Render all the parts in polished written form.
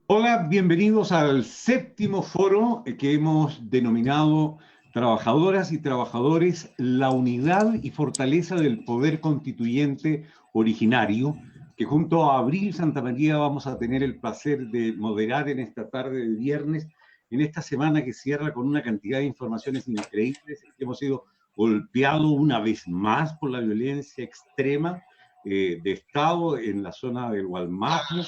Hola, bienvenidos al séptimo foro que hemos denominado Trabajadoras y Trabajadores, la unidad y fortaleza del poder constituyente originario, que junto a Abril Santamaría vamos a tener el placer de moderar en esta tarde de viernes, en esta semana que cierra con una cantidad de informaciones increíbles. Hemos sido golpeados una vez más por la violencia extrema de Estado en la zona del Gualmapu.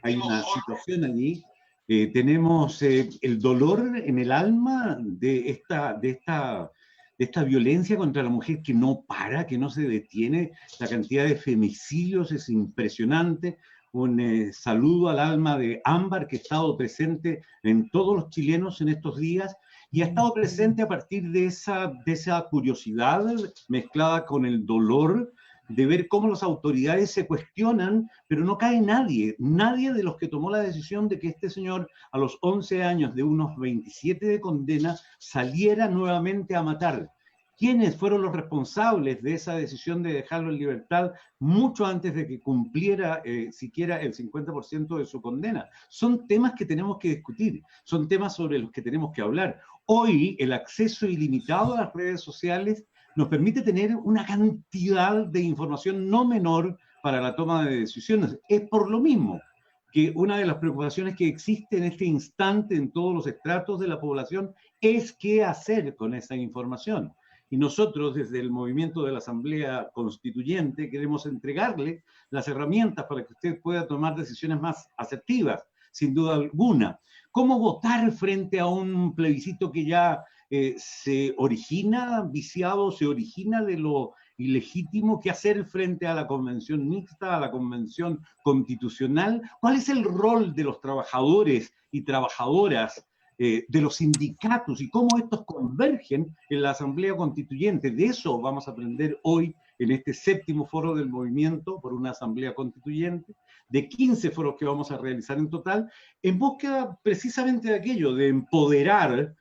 Hay una situación allí. Tenemos el dolor en el alma de esta violencia contra la mujer que no para, que no se detiene. La cantidad de femicidios es impresionante. Un saludo al alma de Ámbar, que ha estado presente en todos los chilenos en estos días y ha estado presente a partir de esa curiosidad mezclada con el dolor de ver cómo las autoridades se cuestionan, pero no cae nadie, nadie de los que tomó la decisión de que este señor a los 11 años de unos 27 de condena saliera nuevamente a matar. ¿Quiénes fueron los responsables de esa decisión de dejarlo en libertad mucho antes de que cumpliera siquiera el 50% de su condena? Son temas que tenemos que discutir, son temas sobre los que tenemos que hablar. Hoy el acceso ilimitado a las redes sociales nos permite tener una cantidad de información no menor para la toma de decisiones. Es por lo mismo que una de las preocupaciones que existe en este instante en todos los estratos de la población es qué hacer con esa información. Y nosotros, desde el movimiento de la Asamblea Constituyente, queremos entregarle las herramientas para que usted pueda tomar decisiones más asertivas, sin duda alguna. ¿Cómo votar frente a un plebiscito que ya se origina viciado, se origina de lo ilegítimo? ¿Qué hacer frente a la convención mixta, a la convención constitucional? ¿Cuál es el rol de los trabajadores y trabajadoras, de los sindicatos, y cómo estos convergen en la Asamblea Constituyente? De eso vamos a aprender hoy en este séptimo foro del movimiento por una Asamblea Constituyente, de 15 foros que vamos a realizar en total, en búsqueda precisamente de aquello, de empoderar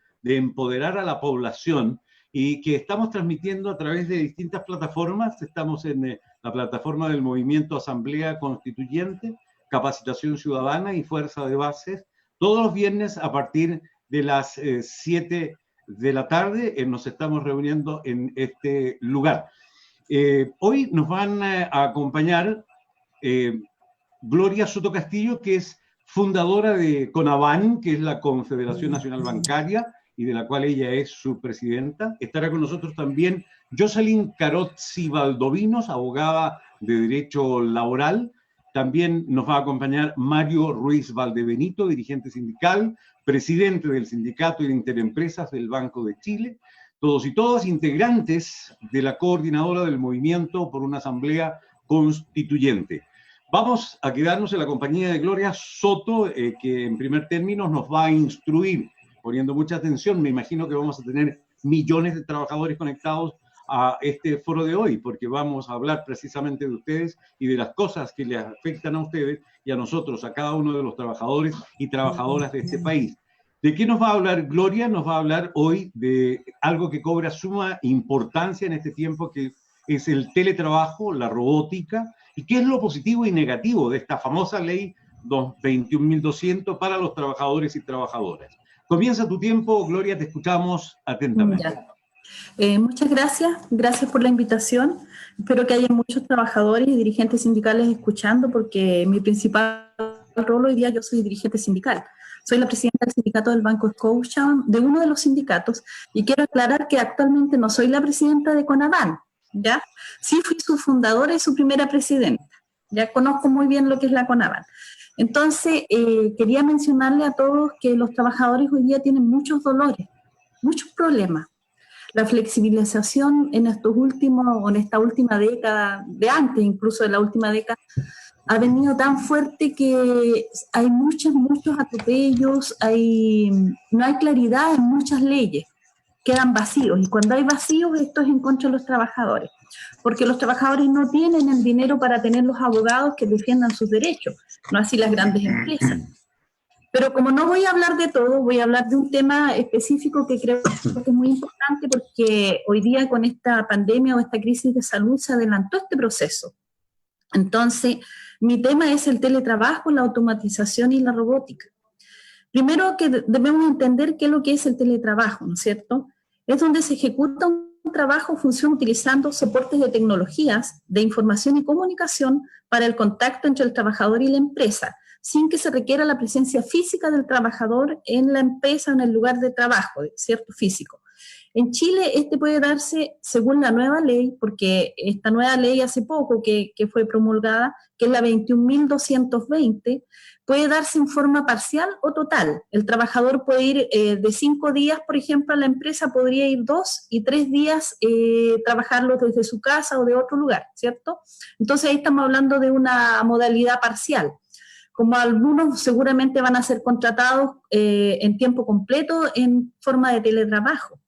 a la población, y que estamos transmitiendo a través de distintas plataformas. Estamos en la plataforma del Movimiento Asamblea Constituyente, Capacitación Ciudadana y Fuerza de Bases, todos los viernes a partir de las 7 de la tarde. Nos estamos reuniendo en este lugar. Hoy nos van a acompañar Gloria Soto Castillo, que es fundadora de CONABAN, que es la Confederación Nacional Bancaria, y de la cual ella es su presidenta. Estará con nosotros también Jocelyn Carozzi Valdovinos, abogada de Derecho Laboral. También nos va a acompañar Mario Ruiz Valdebenito, dirigente sindical, presidente del Sindicato de Interempresas del Banco de Chile. Todos y todas integrantes de la coordinadora del movimiento por una asamblea constituyente. Vamos a quedarnos en la compañía de Gloria Soto, que en primer término nos va a instruir, poniendo mucha atención. Me imagino que vamos a tener millones de trabajadores conectados a este foro de hoy, porque vamos a hablar precisamente de ustedes y de las cosas que les afectan a ustedes y a nosotros, a cada uno de los trabajadores y trabajadoras de este país. ¿De qué nos va a hablar Gloria? Nos va a hablar hoy de algo que cobra suma importancia en este tiempo, que es el teletrabajo, la robótica, y qué es lo positivo y negativo de esta famosa ley 21.200 para los trabajadores y trabajadoras. Comienza tu tiempo, Gloria, te escuchamos atentamente. Ya. Muchas gracias, gracias por la invitación. Espero que haya muchos trabajadores y dirigentes sindicales escuchando, porque mi principal rol hoy día, yo soy dirigente sindical. Soy la presidenta del sindicato del Banco Scotiabank, de uno de los sindicatos, y quiero aclarar que actualmente no soy la presidenta de CONABAN, ¿ya? Sí fui su fundadora y su primera presidenta. Ya conozco muy bien lo que es la CONABAN. Entonces, quería mencionarle a todos que los trabajadores hoy día tienen muchos dolores, muchos problemas. La flexibilización en estos últimos, o en esta última década, de antes incluso de la última década, ha venido tan fuerte que hay muchos atropellos, no hay claridad en muchas leyes, quedan vacíos, y cuando hay vacíos esto es en contra de los trabajadores, porque los trabajadores no tienen el dinero para tener los abogados que defiendan sus derechos, no así las grandes empresas. Pero como no voy a hablar de todo, voy a hablar de un tema específico que creo que es muy importante, porque hoy día con esta pandemia o esta crisis de salud se adelantó este proceso. Entonces, mi tema es el teletrabajo, la automatización y la robótica. Primero que debemos entender qué es lo que es el teletrabajo, ¿no es cierto? Es donde se ejecuta un trabajo o función utilizando soportes de tecnologías de información y comunicación para el contacto entre el trabajador y la empresa, sin que se requiera la presencia física del trabajador en la empresa o en el lugar de trabajo, ¿cierto? Físico. En Chile puede darse según la nueva ley, porque esta nueva ley hace poco que fue promulgada, que es la 21.220, puede darse en forma parcial o total. El trabajador puede ir de 5 días, por ejemplo, a la empresa, podría ir 2 y 3 días trabajarlo desde su casa o de otro lugar, ¿cierto? Entonces ahí estamos hablando de una modalidad parcial. Como algunos seguramente van a ser contratados en tiempo completo en forma de teletrabajo.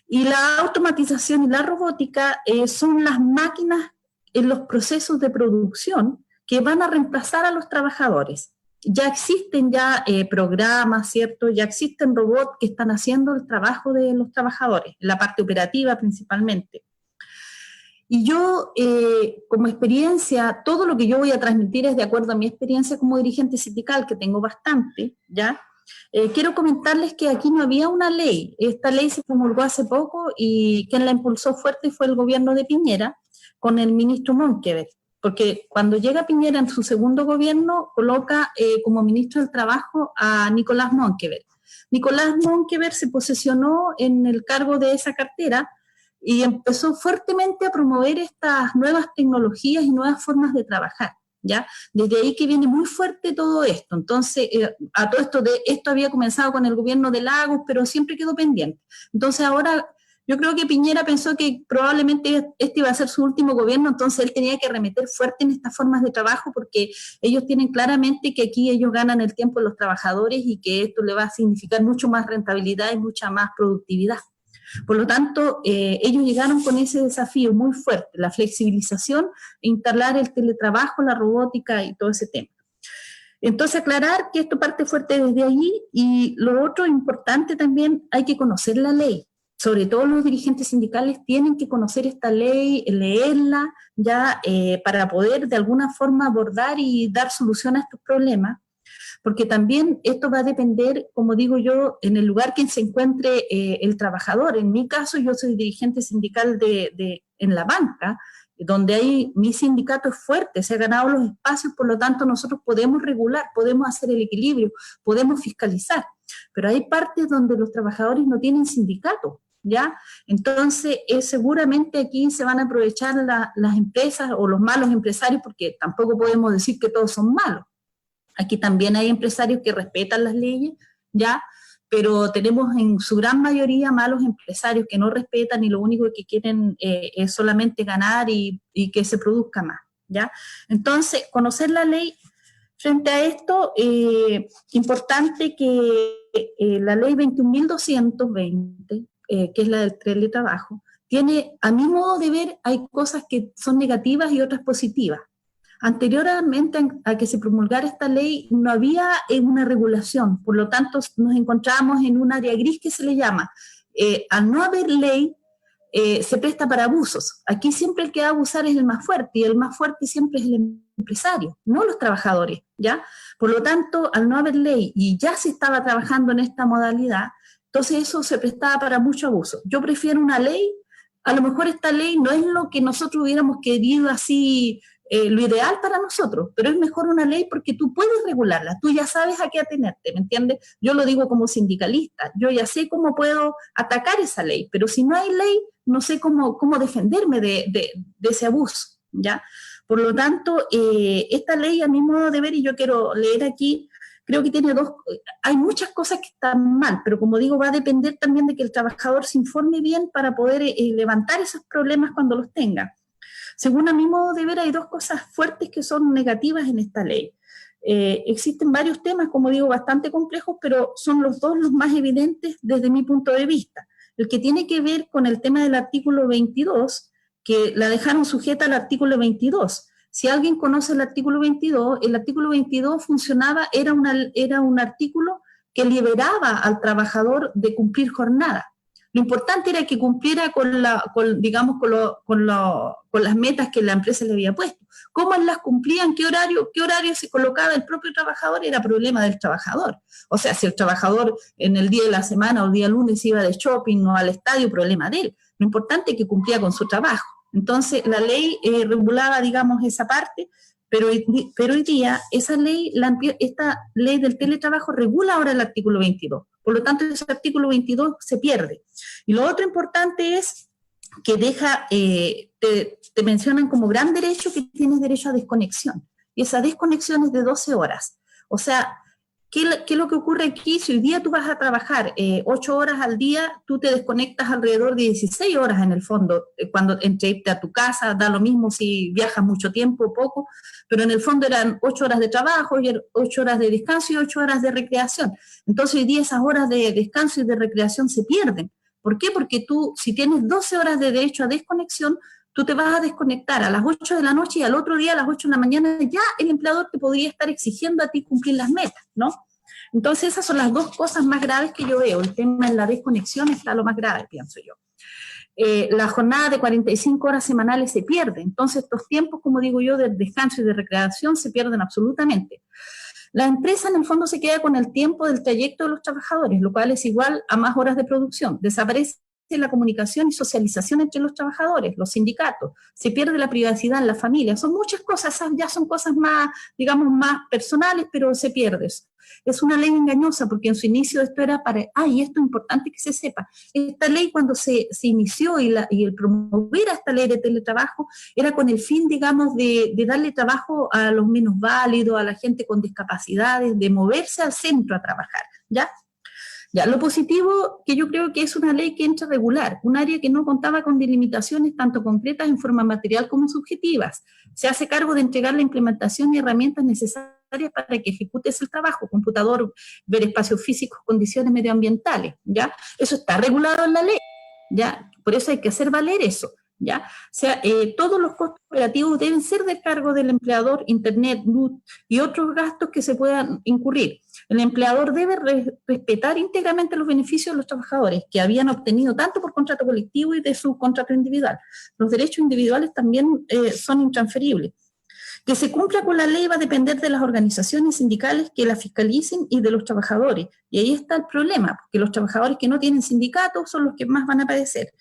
Y la automatización y la robótica son las máquinas en los procesos de producción que van a reemplazar a los trabajadores. Ya existen programas, ¿cierto? Ya existen robots que están haciendo el trabajo de los trabajadores, la parte operativa principalmente. Y yo, como experiencia, todo lo que yo voy a transmitir es de acuerdo a mi experiencia como dirigente sindical, que tengo bastante, ¿ya? Quiero comentarles que aquí no había una ley. Esta ley se promulgó hace poco y quien la impulsó fuerte fue el gobierno de Piñera con el ministro Monkeberg, porque cuando llega Piñera en su segundo gobierno coloca como ministro del Trabajo a Nicolás Monkeberg. Nicolás Monkeberg se posesionó en el cargo de esa cartera y empezó fuertemente a promover estas nuevas tecnologías y nuevas formas de trabajar. ¿Ya? Desde ahí que viene muy fuerte todo esto. Entonces, a todo esto había comenzado con el gobierno de Lagos, pero siempre quedó pendiente. Entonces ahora, yo creo que Piñera pensó que probablemente este iba a ser su último gobierno, entonces él tenía que arremeter fuerte en estas formas de trabajo porque ellos tienen claramente que aquí ellos ganan el tiempo de los trabajadores y que esto le va a significar mucho más rentabilidad y mucha más productividad. Por lo tanto, ellos llegaron con ese desafío muy fuerte, la flexibilización, instalar el teletrabajo, la robótica y todo ese tema. Entonces, aclarar que esto parte fuerte desde allí y lo otro importante también, hay que conocer la ley. Sobre todo los dirigentes sindicales tienen que conocer esta ley, leerla, ya para poder de alguna forma abordar y dar solución a estos problemas. Porque también esto va a depender, como digo yo, en el lugar que se encuentre el trabajador. En mi caso, yo soy dirigente sindical en la banca, donde mi sindicato es fuerte, se ha ganado los espacios, por lo tanto nosotros podemos regular, podemos hacer el equilibrio, podemos fiscalizar, pero hay partes donde los trabajadores no tienen sindicato, ¿ya? Entonces, seguramente aquí se van a aprovechar las empresas o los malos empresarios, porque tampoco podemos decir que todos son malos. Aquí también hay empresarios que respetan las leyes, ¿ya? Pero tenemos en su gran mayoría malos empresarios que no respetan y lo único que quieren es solamente ganar y que se produzca más, ¿ya? Entonces, conocer la ley. Frente a esto, importante que la ley 21.220, que es la del teletrabajo, tiene, a mi modo de ver, hay cosas que son negativas y otras positivas. Anteriormente a que se promulgara esta ley no había una regulación, por lo tanto nos encontrábamos en un área gris que se le llama. Al no haber ley, se presta para abusos. Aquí siempre el que va a abusar es el más fuerte y el más fuerte siempre es el empresario, no los trabajadores, ¿ya? Por lo tanto, al no haber ley y ya se estaba trabajando en esta modalidad, entonces eso se prestaba para mucho abuso. Yo prefiero una ley, a lo mejor esta ley no es lo que nosotros hubiéramos querido así, lo ideal para nosotros, pero es mejor una ley porque tú puedes regularla, tú ya sabes a qué atenerte, ¿me entiendes? Yo lo digo como sindicalista, yo ya sé cómo puedo atacar esa ley, pero si no hay ley, no sé cómo defenderme de ese abuso, ¿ya? Por lo tanto, esta ley a mi modo de ver, y yo quiero leer aquí, creo que tiene hay muchas cosas que están mal, pero como digo, va a depender también de que el trabajador se informe bien para poder levantar esos problemas cuando los tenga. Según a mi modo de ver, hay dos cosas fuertes que son negativas en esta ley. Existen varios temas, como digo, bastante complejos, pero son los dos los más evidentes desde mi punto de vista. El que tiene que ver con el tema del artículo 22, que la dejaron sujeta al artículo 22. Si alguien conoce el artículo 22 funcionaba, era un artículo que liberaba al trabajador de cumplir jornada. Lo importante era que cumpliera digamos, con las metas que la empresa le había puesto. ¿Cómo las cumplían? ¿Qué horario se colocaba el propio trabajador? Era problema del trabajador. O sea, si el trabajador en el día de la semana o el día lunes iba de shopping o al estadio, problema de él. Lo importante es que cumplía con su trabajo. Entonces, la ley regulaba, digamos, esa parte, pero hoy día esta ley del teletrabajo regula ahora el artículo 22. Por lo tanto, ese artículo 22 se pierde. Y lo otro importante es que te mencionan como gran derecho que tienes derecho a desconexión. Y esa desconexión es de 12 horas. O sea, ¿qué es lo que ocurre aquí? Si hoy día tú vas a trabajar 8 horas al día, tú te desconectas alrededor de 16 horas en el fondo, cuando entre irte a tu casa, da lo mismo si viajas mucho tiempo o poco, pero en el fondo eran 8 horas de trabajo, 8 horas de descanso y 8 horas de recreación. Entonces hoy día esas horas de descanso y de recreación se pierden. ¿Por qué? Porque tú, si tienes 12 horas de derecho a desconexión, tú te vas a desconectar a las 8 de la noche y al otro día a las 8 de la mañana ya el empleador te podría estar exigiendo a ti cumplir las metas, ¿no? Entonces esas son las dos cosas más graves que yo veo. El tema de la desconexión está lo más grave, pienso yo. La jornada de 45 horas semanales se pierde. Entonces estos tiempos, como digo yo, de descanso y de recreación se pierden absolutamente. La empresa en el fondo se queda con el tiempo del trayecto de los trabajadores, lo cual es igual a más horas de producción. Desaparece la comunicación y socialización entre los trabajadores, los sindicatos, se pierde la privacidad en la familia. Son muchas cosas, ya son cosas más, digamos, más personales, pero se pierde eso. Es una ley engañosa porque en su inicio esto era para, y esto es importante que se sepa, esta ley cuando se inició y el promover esta ley de teletrabajo era con el fin, digamos, de darle trabajo a los menos válidos, a la gente con discapacidades, de moverse al centro a trabajar, ¿ya? Ya, lo positivo que yo creo que es una ley que entra regular, un área que no contaba con delimitaciones tanto concretas en forma material como subjetivas. Se hace cargo de entregar la implementación y herramientas necesarias para que ejecutes el trabajo, computador, ver espacios físicos, condiciones medioambientales, ¿ya? Eso está regulado en la ley, ¿ya? Por eso hay que hacer valer eso, ¿ya? O sea, todos los costos operativos deben ser de cargo del empleador, internet, luz y otros gastos que se puedan incurrir. El empleador debe respetar íntegramente los beneficios de los trabajadores que habían obtenido tanto por contrato colectivo y de su contrato individual. Los derechos individuales también son intransferibles. Que se cumpla con la ley va a depender de las organizaciones sindicales que la fiscalicen y de los trabajadores. Y ahí está el problema, porque los trabajadores que no tienen sindicatos son los que más van a padecer.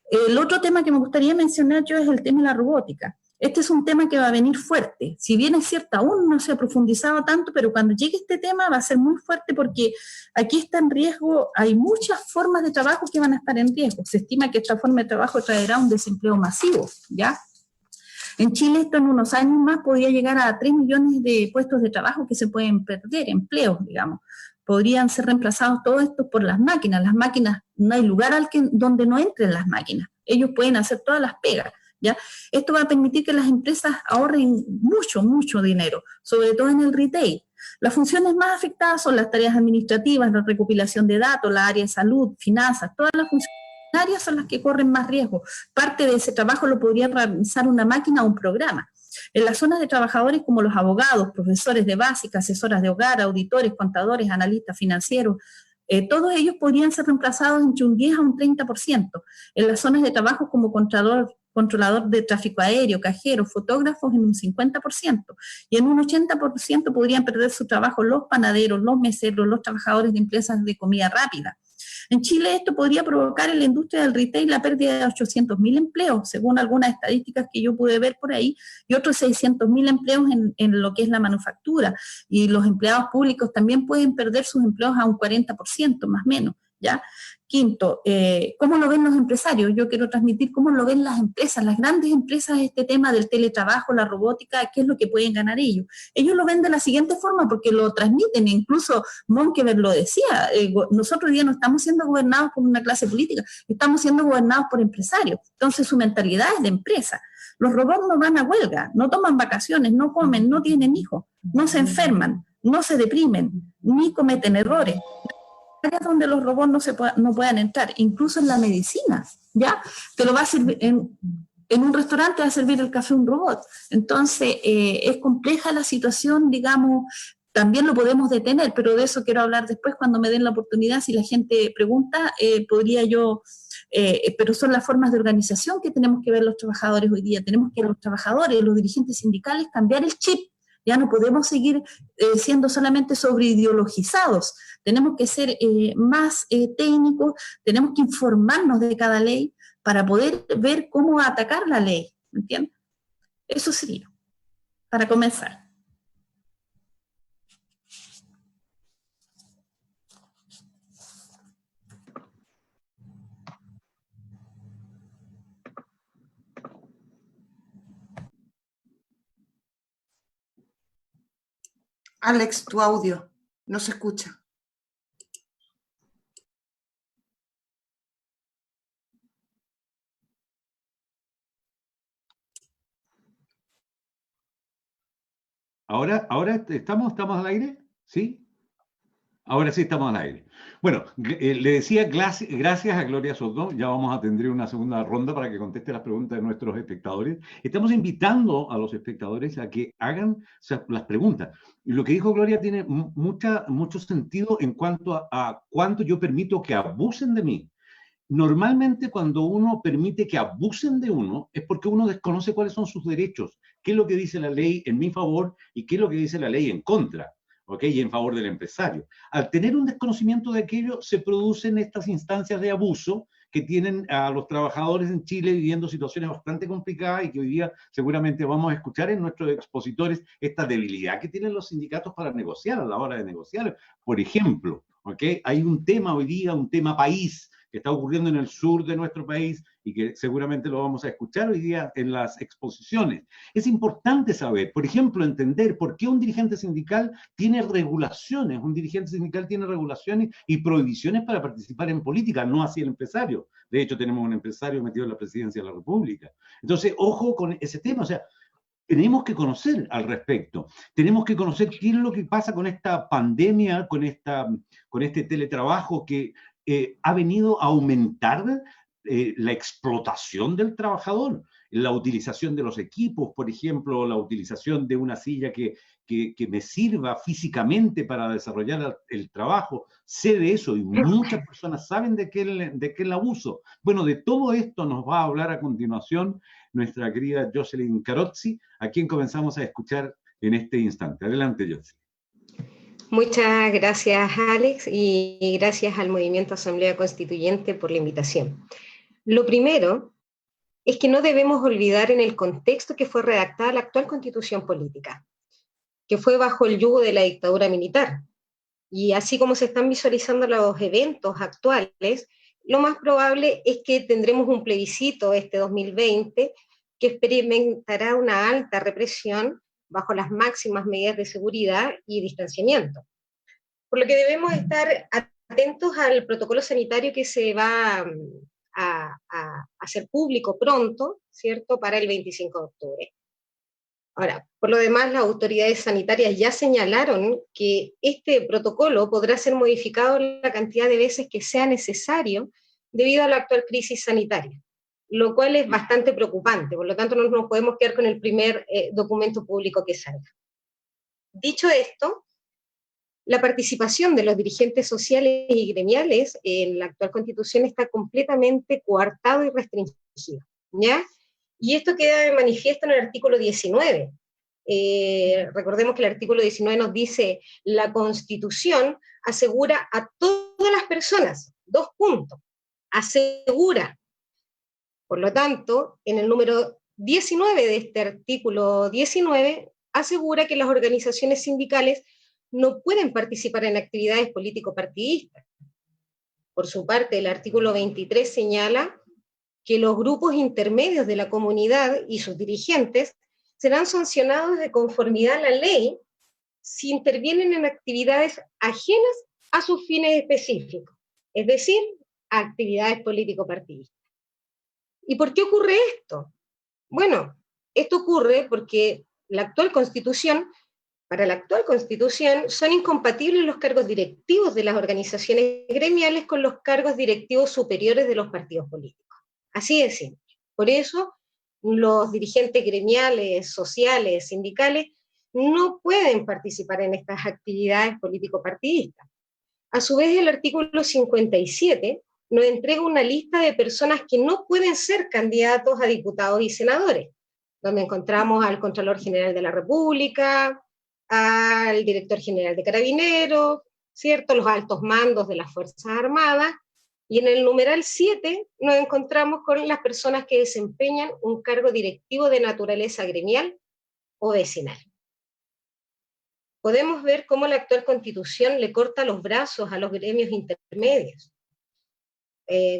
El otro tema que me gustaría mencionar yo es el tema de la robótica. Este es un tema que va a venir fuerte. Si bien es cierto, aún no se ha profundizado tanto, pero cuando llegue este tema va a ser muy fuerte porque aquí está en riesgo, hay muchas formas de trabajo que van a estar en riesgo. Se estima que esta forma de trabajo traerá un desempleo masivo, ¿ya? En Chile esto en unos años más podría llegar a 3 millones de puestos de trabajo que se pueden perder, empleos, digamos. Podrían ser reemplazados todos estos por las máquinas. Las máquinas, no hay lugar donde no entren las máquinas. Ellos pueden hacer todas las pegas, ¿ya? Esto va a permitir que las empresas ahorren mucho, mucho dinero, sobre todo en el retail. Las funciones más afectadas son las tareas administrativas, la recopilación de datos, la área de salud, finanzas, todas las funciones son las que corren más riesgo. Parte de ese trabajo lo podría realizar una máquina o un programa. En las zonas de trabajadores como los abogados, profesores de básica, asesoras de hogar, auditores, contadores, analistas financieros, todos ellos podrían ser reemplazados entre un 10 a un 30%. En las zonas de trabajo como controlador de tráfico aéreo, cajeros, fotógrafos en un 50%. Y en un 80% podrían perder su trabajo los panaderos, los meseros, los trabajadores de empresas de comida rápida. En Chile esto podría provocar en la industria del retail la pérdida de 800.000 empleos, según algunas estadísticas que yo pude ver por ahí, y otros 600.000 empleos en lo que es la manufactura. Y los empleados públicos también pueden perder sus empleos a un 40%, más o menos, ¿ya? Quinto, ¿cómo lo ven los empresarios? Yo quiero transmitir cómo lo ven las empresas, las grandes empresas, este tema del teletrabajo, la robótica, qué es lo que pueden ganar ellos. Ellos lo ven de la siguiente forma porque lo transmiten, incluso Monkeberg lo decía, nosotros hoy día no estamos siendo gobernados por una clase política, estamos siendo gobernados por empresarios, entonces su mentalidad es de empresa. Los robots no van a huelga, no toman vacaciones, no comen, no tienen hijos, no se enferman, no se deprimen, ni cometen errores. Áreas donde los robots no puedan entrar, incluso en la medicina, ¿ya? Te lo va a servir en un restaurante, va a servir el café un robot. Entonces, es compleja la situación, digamos, también lo podemos detener, pero de eso quiero hablar después cuando me den la oportunidad. Si la gente pregunta, podría yo, pero son las formas de organización que tenemos que ver los trabajadores hoy día. Tenemos que los trabajadores, los dirigentes sindicales, cambiar el chip. Ya no podemos seguir siendo solamente sobreideologizados. Tenemos que ser más técnicos, tenemos que informarnos de cada ley para poder ver cómo atacar la ley, ¿me entiendes? Eso sería, para comenzar. Alex, tu audio no se escucha. ¿Ahora estamos al aire? ¿Sí? Ahora sí estamos al aire. Bueno, le decía gracias a Gloria Soto. Ya vamos a tener una segunda ronda para que conteste las preguntas de nuestros espectadores. Estamos invitando a los espectadores a que hagan las preguntas. Y lo que dijo Gloria tiene mucho sentido en cuanto a cuánto yo permito que abusen de mí. Normalmente cuando uno permite que abusen de uno es porque uno desconoce cuáles son sus derechos, qué es lo que dice la ley en mi favor y qué es lo que dice la ley en contra, ¿ok? Y en favor del empresario. Al tener un desconocimiento de aquello, se producen estas instancias de abuso que tienen a los trabajadores en Chile viviendo situaciones bastante complicadas y que hoy día seguramente vamos a escuchar en nuestros expositores esta debilidad que tienen los sindicatos para negociar a la hora de negociar. Por ejemplo, ¿ok? Hay un tema hoy día, un tema país, que está ocurriendo en el sur de nuestro país y que seguramente lo vamos a escuchar hoy día en las exposiciones. Es importante saber, por ejemplo, entender por qué un dirigente sindical tiene regulaciones. Un dirigente sindical tiene regulaciones y prohibiciones para participar en política, no así el empresario. De hecho, tenemos un empresario metido en la presidencia de la República. Entonces, ojo con ese tema. O sea, tenemos que conocer al respecto. Tenemos que conocer qué es lo que pasa con esta pandemia, con este teletrabajo que ha venido a aumentar la explotación del trabajador, la utilización de los equipos, por ejemplo, la utilización de una silla que me sirva físicamente para desarrollar el trabajo. Sé de eso y muchas personas saben de qué el abuso. Bueno, de todo esto nos va a hablar a continuación nuestra querida Jocelyn Carozzi, a quien comenzamos a escuchar en este instante. Adelante, Jocelyn. Muchas gracias, Alex, y gracias al Movimiento Asamblea Constituyente por la invitación. Lo primero es que no debemos olvidar en el contexto que fue redactada la actual Constitución Política, que fue bajo el yugo de la dictadura militar. Y así como se están visualizando los eventos actuales, lo más probable es que tendremos un plebiscito este 2020 que experimentará una alta represión bajo las máximas medidas de seguridad y distanciamiento. Por lo que debemos estar atentos al protocolo sanitario que se va a hacer público pronto, ¿cierto?, para el 25 de octubre. Ahora, por lo demás, las autoridades sanitarias ya señalaron que este protocolo podrá ser modificado la cantidad de veces que sea necesario debido a la actual crisis sanitaria, lo cual es bastante preocupante. Por lo tanto, no nos podemos quedar con el primer documento público que salga. Dicho esto, la participación de los dirigentes sociales y gremiales en la actual Constitución está completamente coartado y restringido, ¿ya? Y esto queda de manifiesto en el artículo 19. Recordemos que el artículo 19 nos dice: la Constitución asegura a todas las personas, 2 puntos, asegura. Por lo tanto, en el número 19 de este artículo 19, asegura que las organizaciones sindicales no pueden participar en actividades político-partidistas. Por su parte, el artículo 23 señala que los grupos intermedios de la comunidad y sus dirigentes serán sancionados de conformidad a la ley si intervienen en actividades ajenas a sus fines específicos, es decir, actividades político-partidistas. ¿Y por qué ocurre esto? Bueno, esto ocurre porque para la actual Constitución, son incompatibles los cargos directivos de las organizaciones gremiales con los cargos directivos superiores de los partidos políticos. Así de simple. Por eso, los dirigentes gremiales, sociales, sindicales, no pueden participar en estas actividades político-partidistas. A su vez, el artículo 57 nos entrega una lista de personas que no pueden ser candidatos a diputados y senadores, donde encontramos al Contralor General de la República, al Director General de Carabineros, ¿cierto?, los altos mandos de las Fuerzas Armadas, y en el numeral 7 nos encontramos con las personas que desempeñan un cargo directivo de naturaleza gremial o vecinal. Podemos ver cómo la actual Constitución le corta los brazos a los gremios intermedios,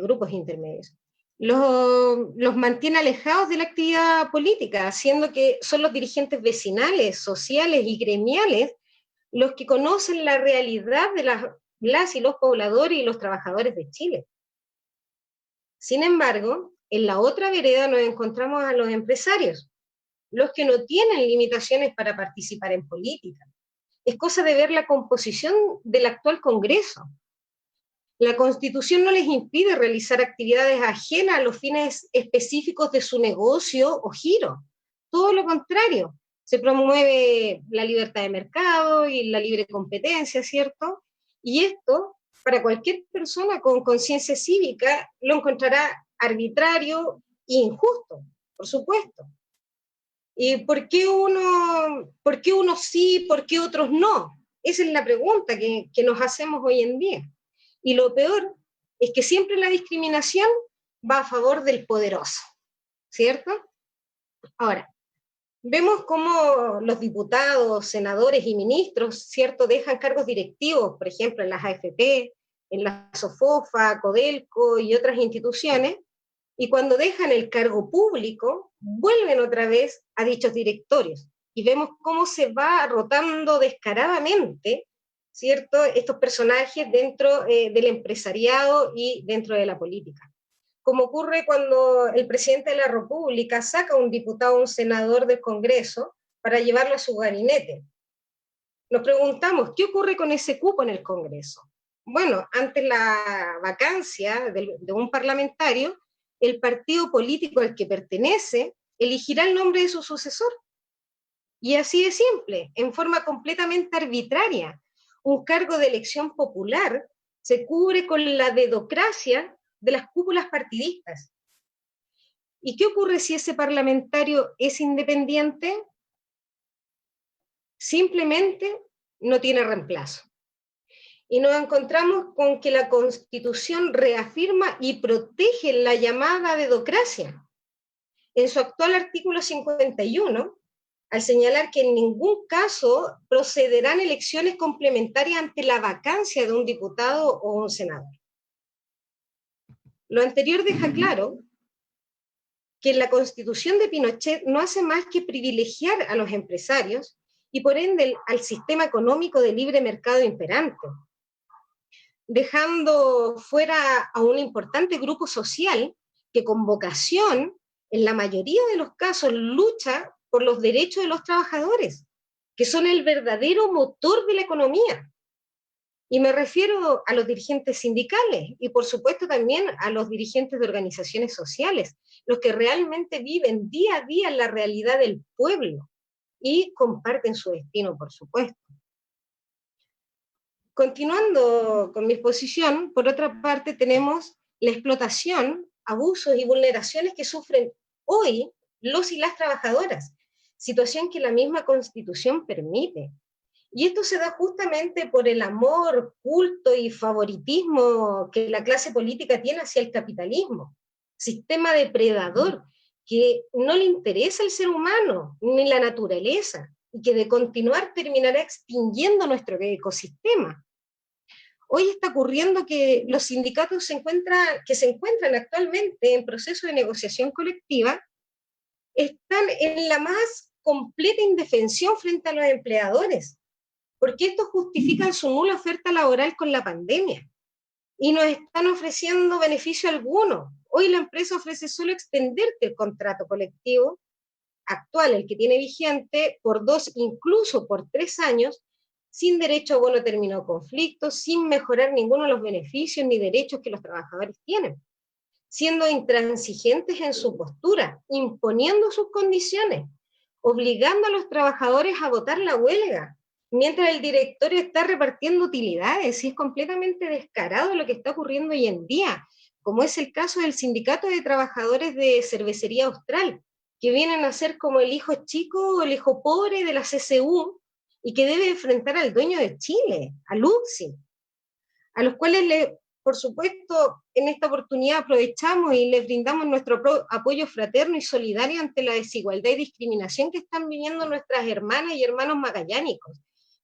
grupos intermedios. Los mantiene alejados de la actividad política, haciendo que son los dirigentes vecinales, sociales y gremiales los que conocen la realidad de las y los pobladores y los trabajadores de Chile. Sin embargo, en la otra vereda nos encontramos a los empresarios, los que no tienen limitaciones para participar en política. Es cosa de ver la composición del actual Congreso. La Constitución no les impide realizar actividades ajenas a los fines específicos de su negocio o giro. Todo lo contrario, se promueve la libertad de mercado y la libre competencia, ¿cierto? Y esto, para cualquier persona con conciencia cívica, lo encontrará arbitrario e injusto, por supuesto. ¿Y por qué unos sí, por qué otros no? Esa es la pregunta que nos hacemos hoy en día. Y lo peor es que siempre la discriminación va a favor del poderoso, ¿cierto? Ahora, vemos cómo los diputados, senadores y ministros, ¿cierto?, dejan cargos directivos, por ejemplo, en las AFP, en la SOFOFA, Codelco y otras instituciones, y cuando dejan el cargo público, vuelven otra vez a dichos directorios. Y vemos cómo se va rotando descaradamente, ¿cierto?, estos personajes dentro del empresariado y dentro de la política. Como ocurre cuando el presidente de la República saca a un diputado o un senador del Congreso para llevarlo a su gabinete. Nos preguntamos, ¿qué ocurre con ese cupo en el Congreso? Bueno, ante la vacancia de un parlamentario, el partido político al que pertenece elegirá el nombre de su sucesor. Y así de simple, en forma completamente arbitraria. Un cargo de elección popular se cubre con la dedocracia de las cúpulas partidistas. ¿Y qué ocurre si ese parlamentario es independiente? Simplemente no tiene reemplazo. Y nos encontramos con que la Constitución reafirma y protege la llamada dedocracia. En su actual artículo 51, al señalar que en ningún caso procederán elecciones complementarias ante la vacancia de un diputado o un senador. Lo anterior deja claro que la Constitución de Pinochet no hace más que privilegiar a los empresarios y por ende al sistema económico de libre mercado imperante, dejando fuera a un importante grupo social que con vocación, en la mayoría de los casos, lucha por los derechos de los trabajadores, que son el verdadero motor de la economía. Y me refiero a los dirigentes sindicales y por supuesto también a los dirigentes de organizaciones sociales, los que realmente viven día a día la realidad del pueblo y comparten su destino, por supuesto. Continuando con mi exposición, por otra parte tenemos la explotación, abusos y vulneraciones que sufren hoy los y las trabajadoras, situación que la misma Constitución permite. Y esto se da justamente por el amor, culto y favoritismo que la clase política tiene hacia el capitalismo, sistema depredador que no le interesa el ser humano ni la naturaleza, y que de continuar terminará extinguiendo nuestro ecosistema. Hoy está ocurriendo que los sindicatos que se encuentran actualmente en proceso de negociación colectiva están en la más completa indefensión frente a los empleadores, porque estos justifican su nula oferta laboral con la pandemia y no están ofreciendo beneficio alguno. Hoy la empresa ofrece solo extenderte el contrato colectivo actual, el que tiene vigente, por 2, incluso por 3 años, sin derecho a bono término conflicto, sin mejorar ninguno de los beneficios ni derechos que los trabajadores tienen, siendo intransigentes en su postura, imponiendo sus condiciones, obligando a los trabajadores a votar la huelga, mientras el directorio está repartiendo utilidades, y es completamente descarado lo que está ocurriendo hoy en día, como es el caso del Sindicato de Trabajadores de Cervecería Austral, que vienen a ser como el hijo chico o el hijo pobre de la CCU, y que debe enfrentar al dueño de Chile, a Luxi, a los cuales, por supuesto, en esta oportunidad aprovechamos y les brindamos nuestro apoyo fraterno y solidario ante la desigualdad y discriminación que están viviendo nuestras hermanas y hermanos magallánicos.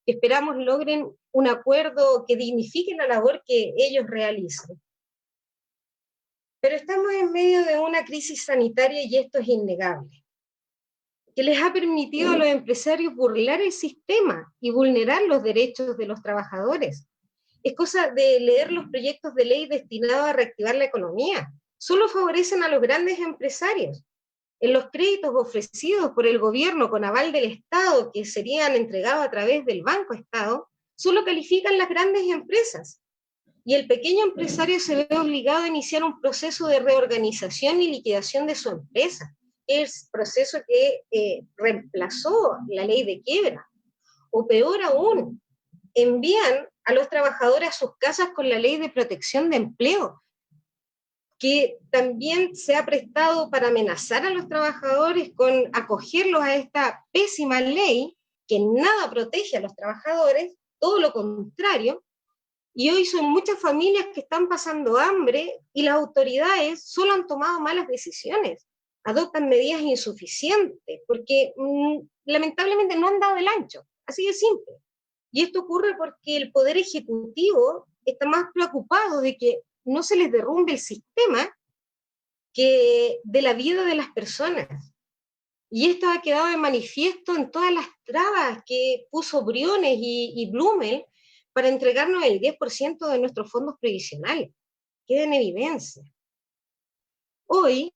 Esperamos logren un acuerdo que dignifique la labor que ellos realizan. Pero estamos en medio de una crisis sanitaria, y esto es innegable, que les ha permitido a los empresarios burlar el sistema y vulnerar los derechos de los trabajadores. Es cosa de leer los proyectos de ley destinados a reactivar la economía. Solo favorecen a los grandes empresarios. En los créditos ofrecidos por el gobierno con aval del Estado, que serían entregados a través del Banco Estado, solo califican las grandes empresas. Y el pequeño empresario se ve obligado a iniciar un proceso de reorganización y liquidación de su empresa. Es proceso que reemplazó la ley de quiebra. O peor aún, envían a los trabajadores a sus casas con la ley de protección de empleo, que también se ha prestado para amenazar a los trabajadores con acogerlos a esta pésima ley que nada protege a los trabajadores, todo lo contrario, y hoy son muchas familias que están pasando hambre y las autoridades solo han tomado malas decisiones, adoptan medidas insuficientes, porque lamentablemente no han dado el ancho, así de simple. Y esto ocurre porque el Poder Ejecutivo está más preocupado de que no se les derrumbe el sistema que de la vida de las personas. Y esto ha quedado de manifiesto en todas las trabas que puso Briones y Blumel para entregarnos el 10% de nuestros fondos previsionales. Queda en evidencia. Hoy,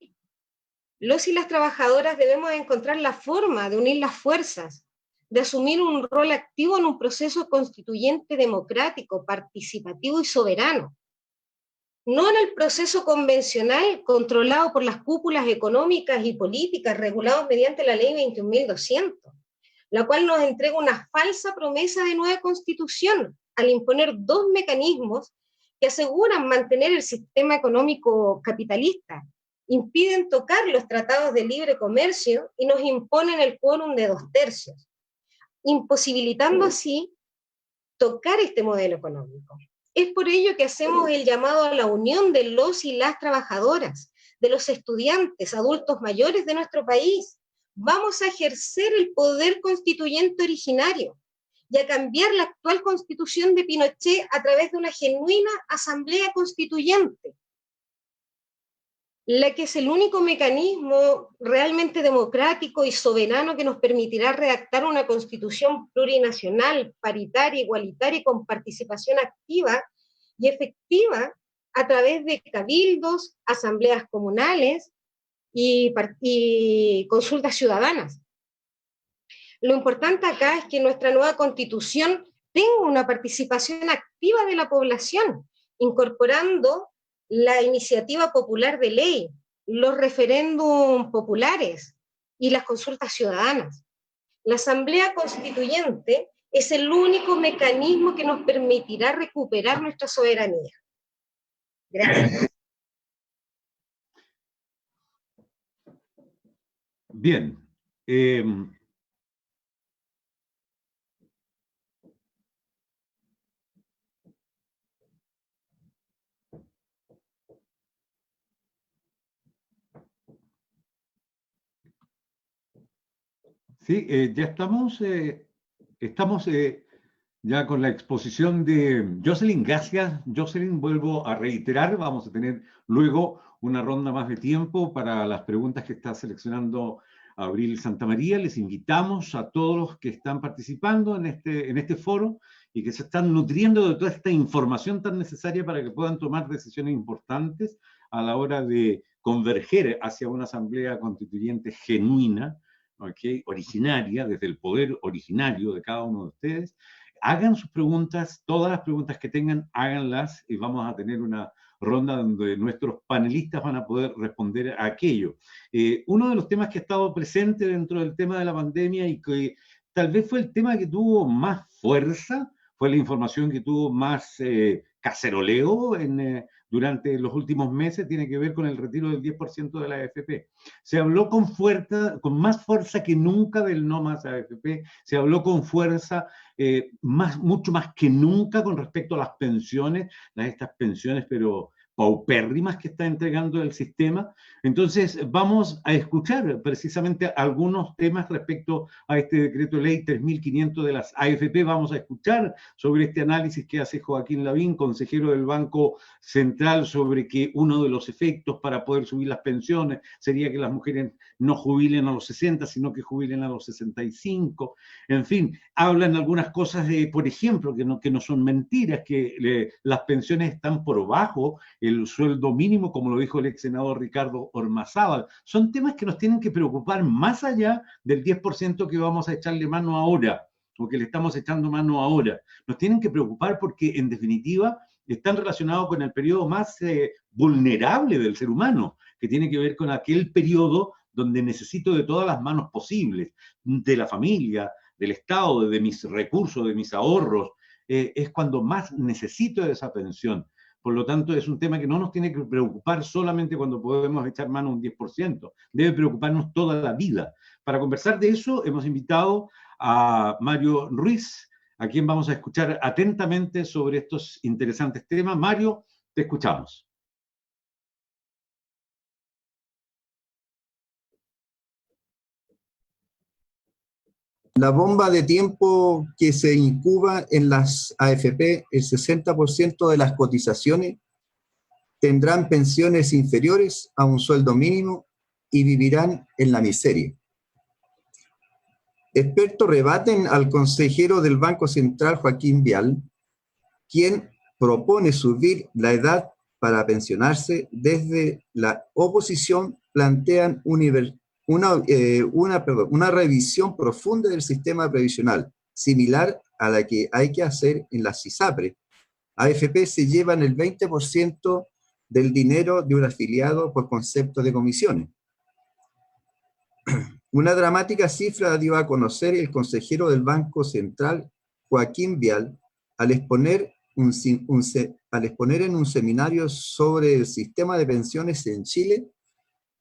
los y las trabajadoras debemos encontrar la forma de unir las fuerzas, de asumir un rol activo en un proceso constituyente democrático, participativo y soberano. No en el proceso convencional controlado por las cúpulas económicas y políticas regulados mediante la ley 21.200, la cual nos entrega una falsa promesa de nueva constitución al imponer dos mecanismos que aseguran mantener el sistema económico capitalista, impiden tocar los tratados de libre comercio y nos imponen el quórum de 2/3, imposibilitando así tocar este modelo económico. Es por ello que hacemos el llamado a la unión de los y las trabajadoras, de los estudiantes, adultos mayores de nuestro país. Vamos a ejercer el poder constituyente originario y a cambiar la actual constitución de Pinochet a través de una genuina asamblea constituyente, la que es el único mecanismo realmente democrático y soberano que nos permitirá redactar una constitución plurinacional, paritaria, igualitaria y con participación activa y efectiva a través de cabildos, asambleas comunales y consultas ciudadanas. Lo importante acá es que nuestra nueva constitución tenga una participación activa de la población, incorporando la iniciativa popular de ley, los referéndums populares y las consultas ciudadanas. La Asamblea Constituyente es el único mecanismo que nos permitirá recuperar nuestra soberanía. Gracias. Bien. Sí, ya estamos ya con la exposición de Jocelyn. Gracias, Jocelyn. Vuelvo a reiterar, vamos a tener luego una ronda más de tiempo para las preguntas que está seleccionando Abril Santamaría. Les invitamos a todos los que están participando en este foro y que se están nutriendo de toda esta información tan necesaria para que puedan tomar decisiones importantes a la hora de converger hacia una asamblea constituyente genuina, ¿okay? Originaria, desde el poder originario de cada uno de ustedes. Hagan sus preguntas, todas las preguntas que tengan, háganlas y vamos a tener una ronda donde nuestros panelistas van a poder responder a aquello. Uno de los temas que ha estado presente dentro del tema de la pandemia y que tal vez fue el tema que tuvo más fuerza, fue la información que tuvo más caceroleo durante los últimos meses, tiene que ver con el retiro del 10% de la AFP. Se habló con más fuerza que nunca del no más AFP, se habló con fuerza mucho más que nunca con respecto a las pensiones, estas pensiones pero paupérrimas que está entregando el sistema. Entonces vamos a escuchar precisamente algunos temas respecto a este decreto de ley 3.500 de las AFP. Vamos a escuchar sobre este análisis que hace Joaquín Lavín, consejero del Banco Central, sobre que uno de los efectos para poder subir las pensiones sería que las mujeres no jubilen a los 60, sino que jubilen a los 65. En fin, hablan algunas cosas de, por ejemplo, que no son mentiras, que las pensiones están por bajo el sueldo mínimo, como lo dijo el ex senador Ricardo Ormazábal. Son temas que nos tienen que preocupar más allá del 10% que vamos a echarle mano ahora, o que le estamos echando mano ahora. Nos tienen que preocupar porque, en definitiva, están relacionados con el periodo más vulnerable del ser humano, que tiene que ver con aquel periodo donde necesito de todas las manos posibles, de la familia, del Estado, de mis recursos, de mis ahorros. Es cuando más necesito de esa pensión. Por lo tanto, es un tema que no nos tiene que preocupar solamente cuando podemos echar mano a un 10%. Debe preocuparnos toda la vida. Para conversar de eso, hemos invitado a Mario Ruiz, a quien vamos a escuchar atentamente sobre estos interesantes temas. Mario, te escuchamos. La bomba de tiempo que se incuba en las AFP, el 60% de las cotizaciones tendrán pensiones inferiores a un sueldo mínimo y vivirán en la miseria. Expertos rebaten al consejero del Banco Central, Joaquín Vial, quien propone subir la edad para pensionarse. Desde la oposición plantean una revisión profunda del sistema previsional, similar a la que hay que hacer en las ISAPRE. AFP se llevan el 20% del dinero de un afiliado por concepto de comisiones. Una dramática cifra dio a conocer el consejero del Banco Central, Joaquín Vial, al exponer en un seminario sobre el sistema de pensiones en Chile.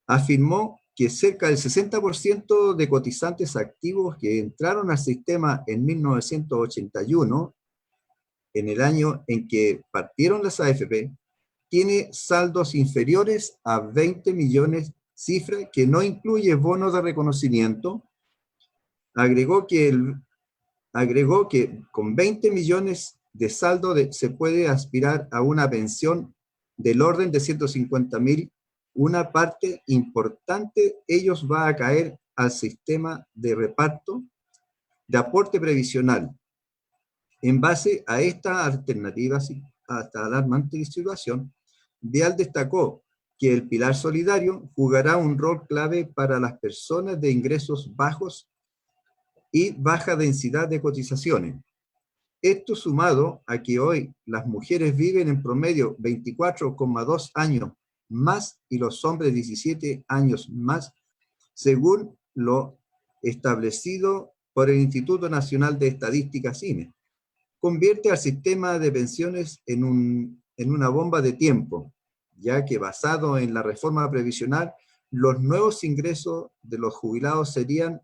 Afirmó que cerca del 60% de cotizantes activos que entraron al sistema en 1981, en el año en que partieron las AFP, tiene saldos inferiores a 20 millones, cifra que no incluye bonos de reconocimiento. Agregó que con 20 millones de saldo se puede aspirar a una pensión del orden de 150.000. Una parte importante ellos va a caer al sistema de reparto de aporte previsional. En base a esta alternativa, hasta alarmante situación, Vial destacó que el pilar solidario jugará un rol clave para las personas de ingresos bajos y baja densidad de cotizaciones. Esto sumado a que hoy las mujeres viven en promedio 24,2 años más y los hombres 17 años más, según lo establecido por el Instituto Nacional de Estadística, INE, convierte al sistema de pensiones en una bomba de tiempo, ya que basado en la reforma previsional, los nuevos ingresos de los jubilados serían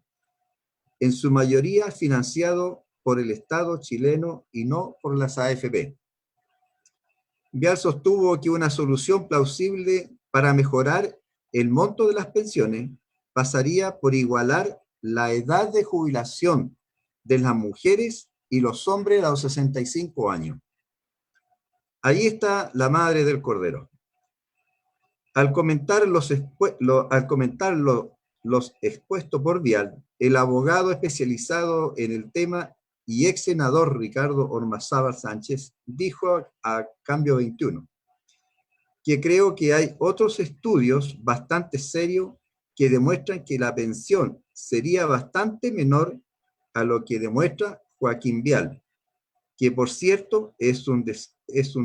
en su mayoría financiados por el Estado chileno y no por las AFP. Vial sostuvo que una solución plausible para mejorar el monto de las pensiones pasaría por igualar la edad de jubilación de las mujeres y los hombres a los 65 años. Ahí está la madre del cordero. Al comentar los expuestos por Vial, el abogado especializado en el tema y ex senador Ricardo Ormazábal Sánchez dijo a Cambio 21 que creo que hay otros estudios bastante serios que demuestran que la pensión sería bastante menor a lo que demuestra Joaquín Vial, que por cierto es un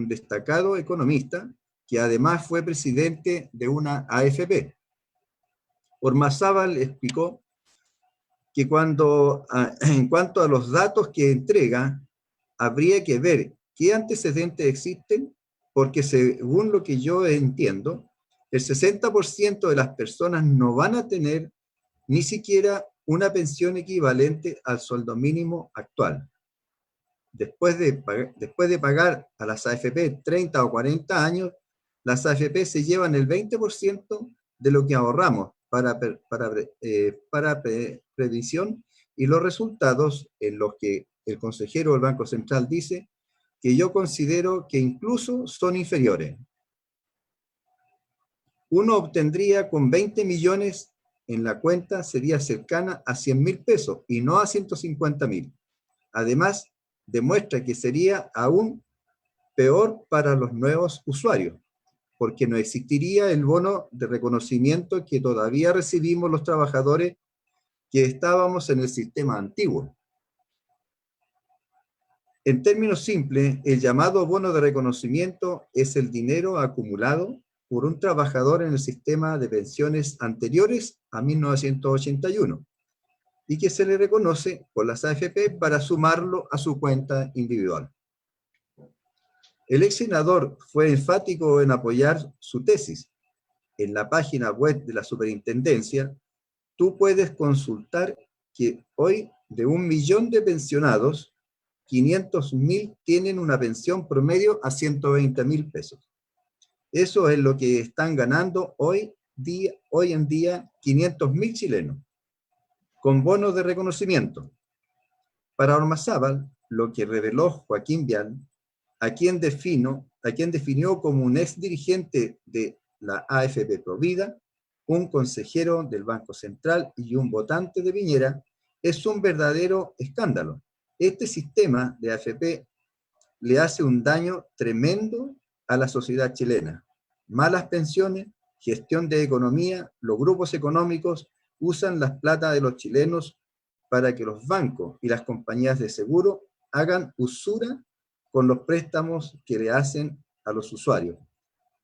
destacado economista que además fue presidente de una AFP. Ormazábal explicó que en cuanto a los datos que entrega, habría que ver qué antecedentes existen, porque según lo que yo entiendo, el 60% de las personas no van a tener ni siquiera una pensión equivalente al sueldo mínimo actual. Después de pagar a las AFP 30 o 40 años, las AFP se llevan el 20% de lo que ahorramos para previsión, y los resultados en los que el consejero del Banco Central dice que yo considero que incluso son inferiores. Uno obtendría con 20 millones en la cuenta, sería cercana a 100.000 pesos y no a 150.000. Además, demuestra que sería aún peor para los nuevos usuarios, porque no existiría el bono de reconocimiento que todavía recibimos los trabajadores que estábamos en el sistema antiguo. En términos simples, el llamado bono de reconocimiento es el dinero acumulado por un trabajador en el sistema de pensiones anteriores a 1981 y que se le reconoce por las AFP para sumarlo a su cuenta individual. El ex senador fue enfático en apoyar su tesis. En la página web de la superintendencia, tú puedes consultar que hoy, de 1 millón de pensionados, 500.000 tienen una pensión promedio a 120.000 pesos. Eso es lo que están ganando hoy en día 500.000 chilenos, con bonos de reconocimiento. Para Ormazábal, lo que reveló Joaquín Vial, a quien definió como un ex dirigente de la AFP Provida, un consejero del Banco Central y un votante de Piñera, es un verdadero escándalo. Este sistema de AFP le hace un daño tremendo a la sociedad chilena. Malas pensiones, gestión de economía, los grupos económicos usan las plata de los chilenos para que los bancos y las compañías de seguro hagan usura con los préstamos que le hacen a los usuarios,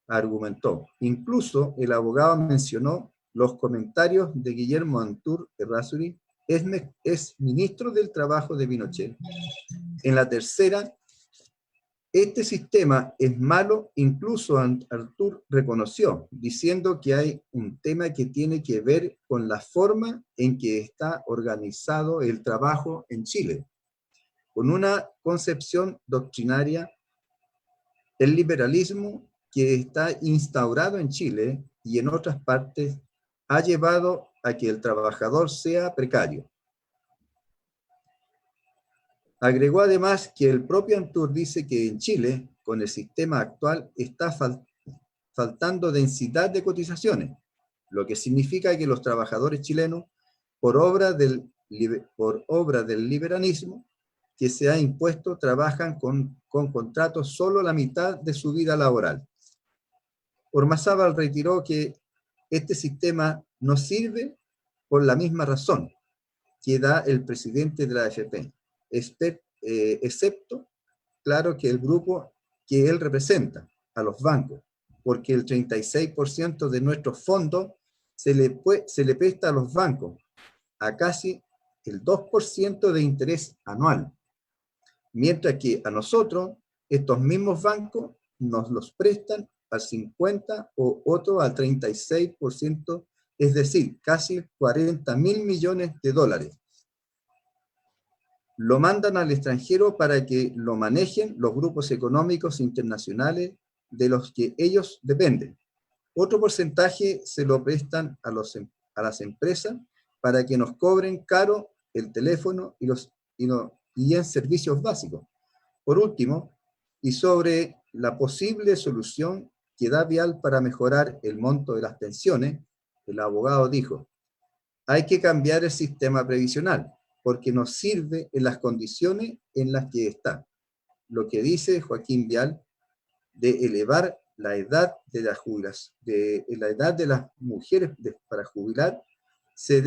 argumentó. Incluso el abogado mencionó los comentarios de Guillermo Antur Errázuriz, es ministro del Trabajo de Pinochet. En la tercera, este sistema es malo, incluso Artur reconoció, diciendo que hay un tema que tiene que ver con la forma en que está organizado el trabajo en Chile, con una concepción doctrinaria, el liberalismo que está instaurado en Chile y en otras partes ha llevado a que el trabajador sea precario. Agregó además que el propio Antur dice que en Chile, con el sistema actual, está faltando densidad de cotizaciones, lo que significa que los trabajadores chilenos, por obra del liberalismo que se ha impuesto, trabajan con contratos solo la mitad de su vida laboral. Ormazábal reiteró que este sistema no sirve por la misma razón que da el presidente de la AFP, excepto, claro, que el grupo que él representa, a los bancos, porque el 36% de nuestros fondos se le presta a los bancos a casi el 2% de interés anual, mientras que a nosotros, estos mismos bancos nos los prestan al 50% o otro al 36%, es decir, casi 40.000 millones de dólares. Lo mandan al extranjero para que lo manejen los grupos económicos internacionales de los que ellos dependen. Otro porcentaje se lo prestan a las empresas para que nos cobren caro el teléfono y en servicios básicos. Por último, y sobre la posible solución que da Vial para mejorar el monto de las pensiones, el abogado dijo: hay que cambiar el sistema previsional, porque no sirve en las condiciones en las que está. Lo que dice Joaquín Vial de elevar la edad de la jubilación, de la edad de las mujeres para jubilar, se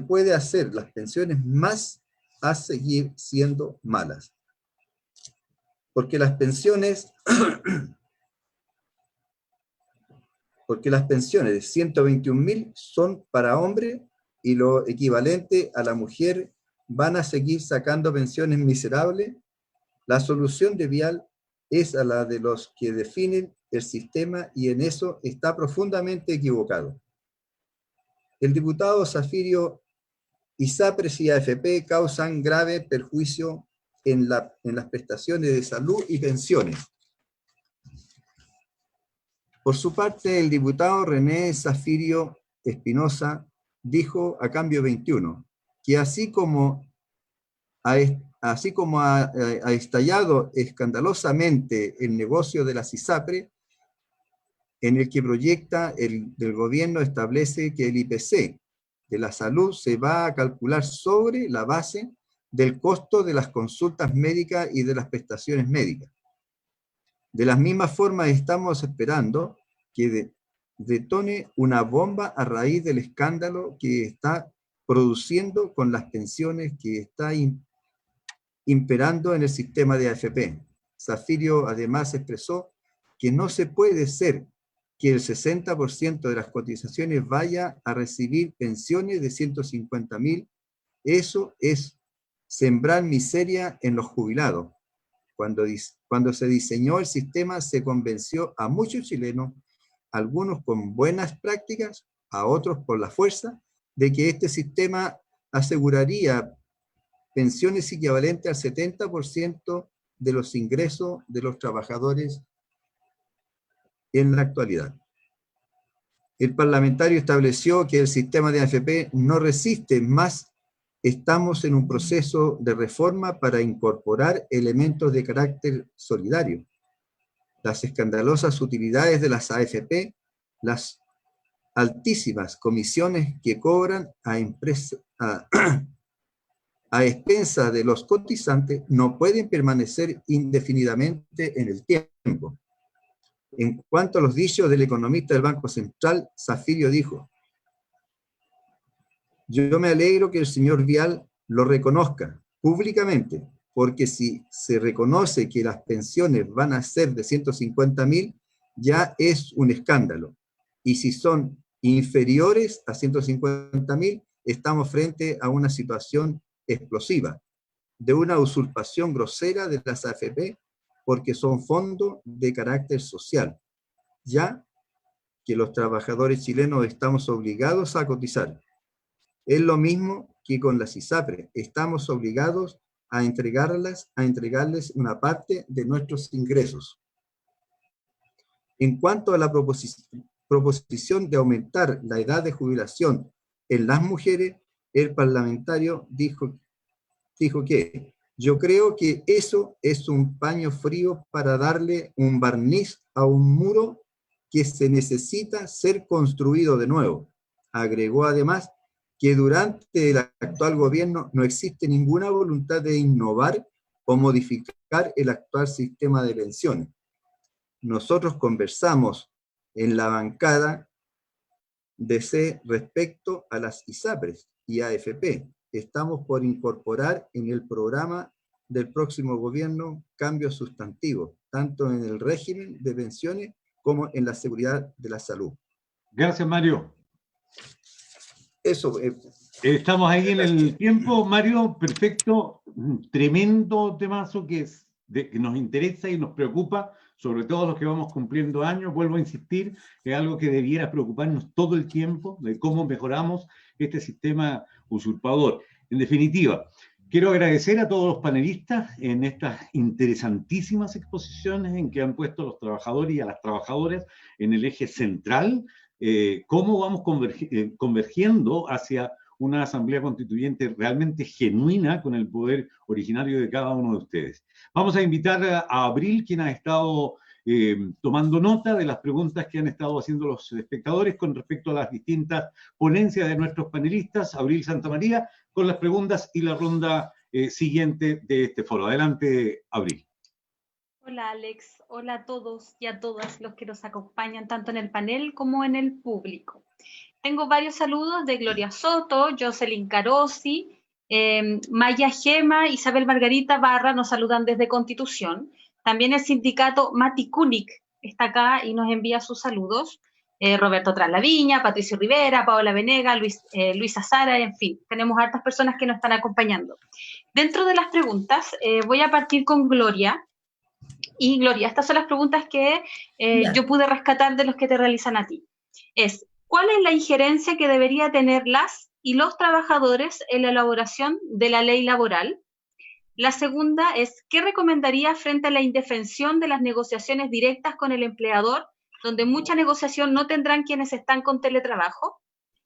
puede hacer las pensiones más a seguir siendo malas. porque las pensiones de 121.000 son para hombre y lo equivalente a la mujer van a seguir sacando pensiones miserables. La solución de Vial es a la de los que definen el sistema y en eso está profundamente equivocado. El diputado Zafirio, ISAPRES y AFP causan grave perjuicio en las prestaciones de salud y pensiones. Por su parte, el diputado René Zafirio Espinosa dijo a Cambio 21 que así como ha estallado escandalosamente el negocio de las ISAPRE, en el que proyecta el gobierno establece que el IPC de la salud se va a calcular sobre la base del costo de las consultas médicas y de las prestaciones médicas. De la misma forma estamos esperando que detone una bomba a raíz del escándalo que está produciendo con las pensiones que está imperando en el sistema de AFP. Zafirio además expresó que no se puede ser que el 60% de las cotizaciones vaya a recibir pensiones de 150.000. Eso es sembrar miseria en los jubilados. Cuando se diseñó el sistema se convenció a muchos chilenos, algunos con buenas prácticas, a otros por la fuerza, de que este sistema aseguraría pensiones equivalentes al 70% de los ingresos de los trabajadores en la actualidad. El parlamentario estableció que el sistema de AFP no resiste más. Estamos en un proceso de reforma para incorporar elementos de carácter solidario. Las escandalosas utilidades de las AFP, las altísimas comisiones que cobran a expensas de los cotizantes no pueden permanecer indefinidamente en el tiempo. En cuanto a los dichos del economista del Banco Central, Zafirio dijo: yo me alegro que el señor Vial lo reconozca públicamente, porque si se reconoce que las pensiones van a ser de 150.000, ya es un escándalo. Y si son inferiores a 150.000, estamos frente a una situación explosiva, de una usurpación grosera de las AFP, porque son fondos de carácter social, ya que los trabajadores chilenos estamos obligados a cotizar. Es lo mismo que con las ISAPRE, estamos obligados a entregarles una parte de nuestros ingresos. En cuanto a la proposición de aumentar la edad de jubilación en las mujeres, el parlamentario dijo que yo creo que eso es un paño frío para darle un barniz a un muro que se necesita ser construido de nuevo. Agregó además que durante el actual gobierno no existe ninguna voluntad de innovar o modificar el actual sistema de pensiones. Nosotros conversamos en la bancada de C respecto a las ISAPRES y AFP. Estamos por incorporar en el programa del próximo gobierno cambios sustantivos, tanto en el régimen de pensiones como en la seguridad de la salud. Gracias, Mario. Eso. Estamos ahí en el tiempo, Mario, perfecto. Un tremendo temazo que nos interesa y nos preocupa, sobre todo los que vamos cumpliendo años. Vuelvo a insistir, es algo que debiera preocuparnos todo el tiempo, de cómo mejoramos este sistema usurpador. En definitiva, quiero agradecer a todos los panelistas en estas interesantísimas exposiciones en que han puesto a los trabajadores y a las trabajadoras en el eje central, cómo vamos convergiendo hacia una asamblea constituyente realmente genuina con el poder originario de cada uno de ustedes. Vamos a invitar a Abril, quien ha estado tomando nota de las preguntas que han estado haciendo los espectadores con respecto a las distintas ponencias de nuestros panelistas. Abril Santamaría, con las preguntas y la ronda siguiente de este foro. Adelante, Abril. Hola, Alex. Hola a todos y a todas los que nos acompañan tanto en el panel como en el público. Tengo varios saludos de Gloria Soto, Jocelyn Carosi, Maya Gema, Isabel Margarita Barra nos saludan desde Constitución. También el sindicato Mati Kulik está acá y nos envía sus saludos. Roberto Traslaviña, Patricio Rivera, Paola Venega, Luisa Sara, en fin, tenemos hartas personas que nos están acompañando. Dentro de las preguntas, voy a partir con Gloria. Y Gloria, estas son las preguntas que yo pude rescatar de los que te realizan a ti. ¿Cuál es la injerencia que debería tener las y los trabajadores en la elaboración de la ley laboral? La segunda es, ¿qué recomendaría frente a la indefensión de las negociaciones directas con el empleador, donde mucha negociación no tendrán quienes están con teletrabajo?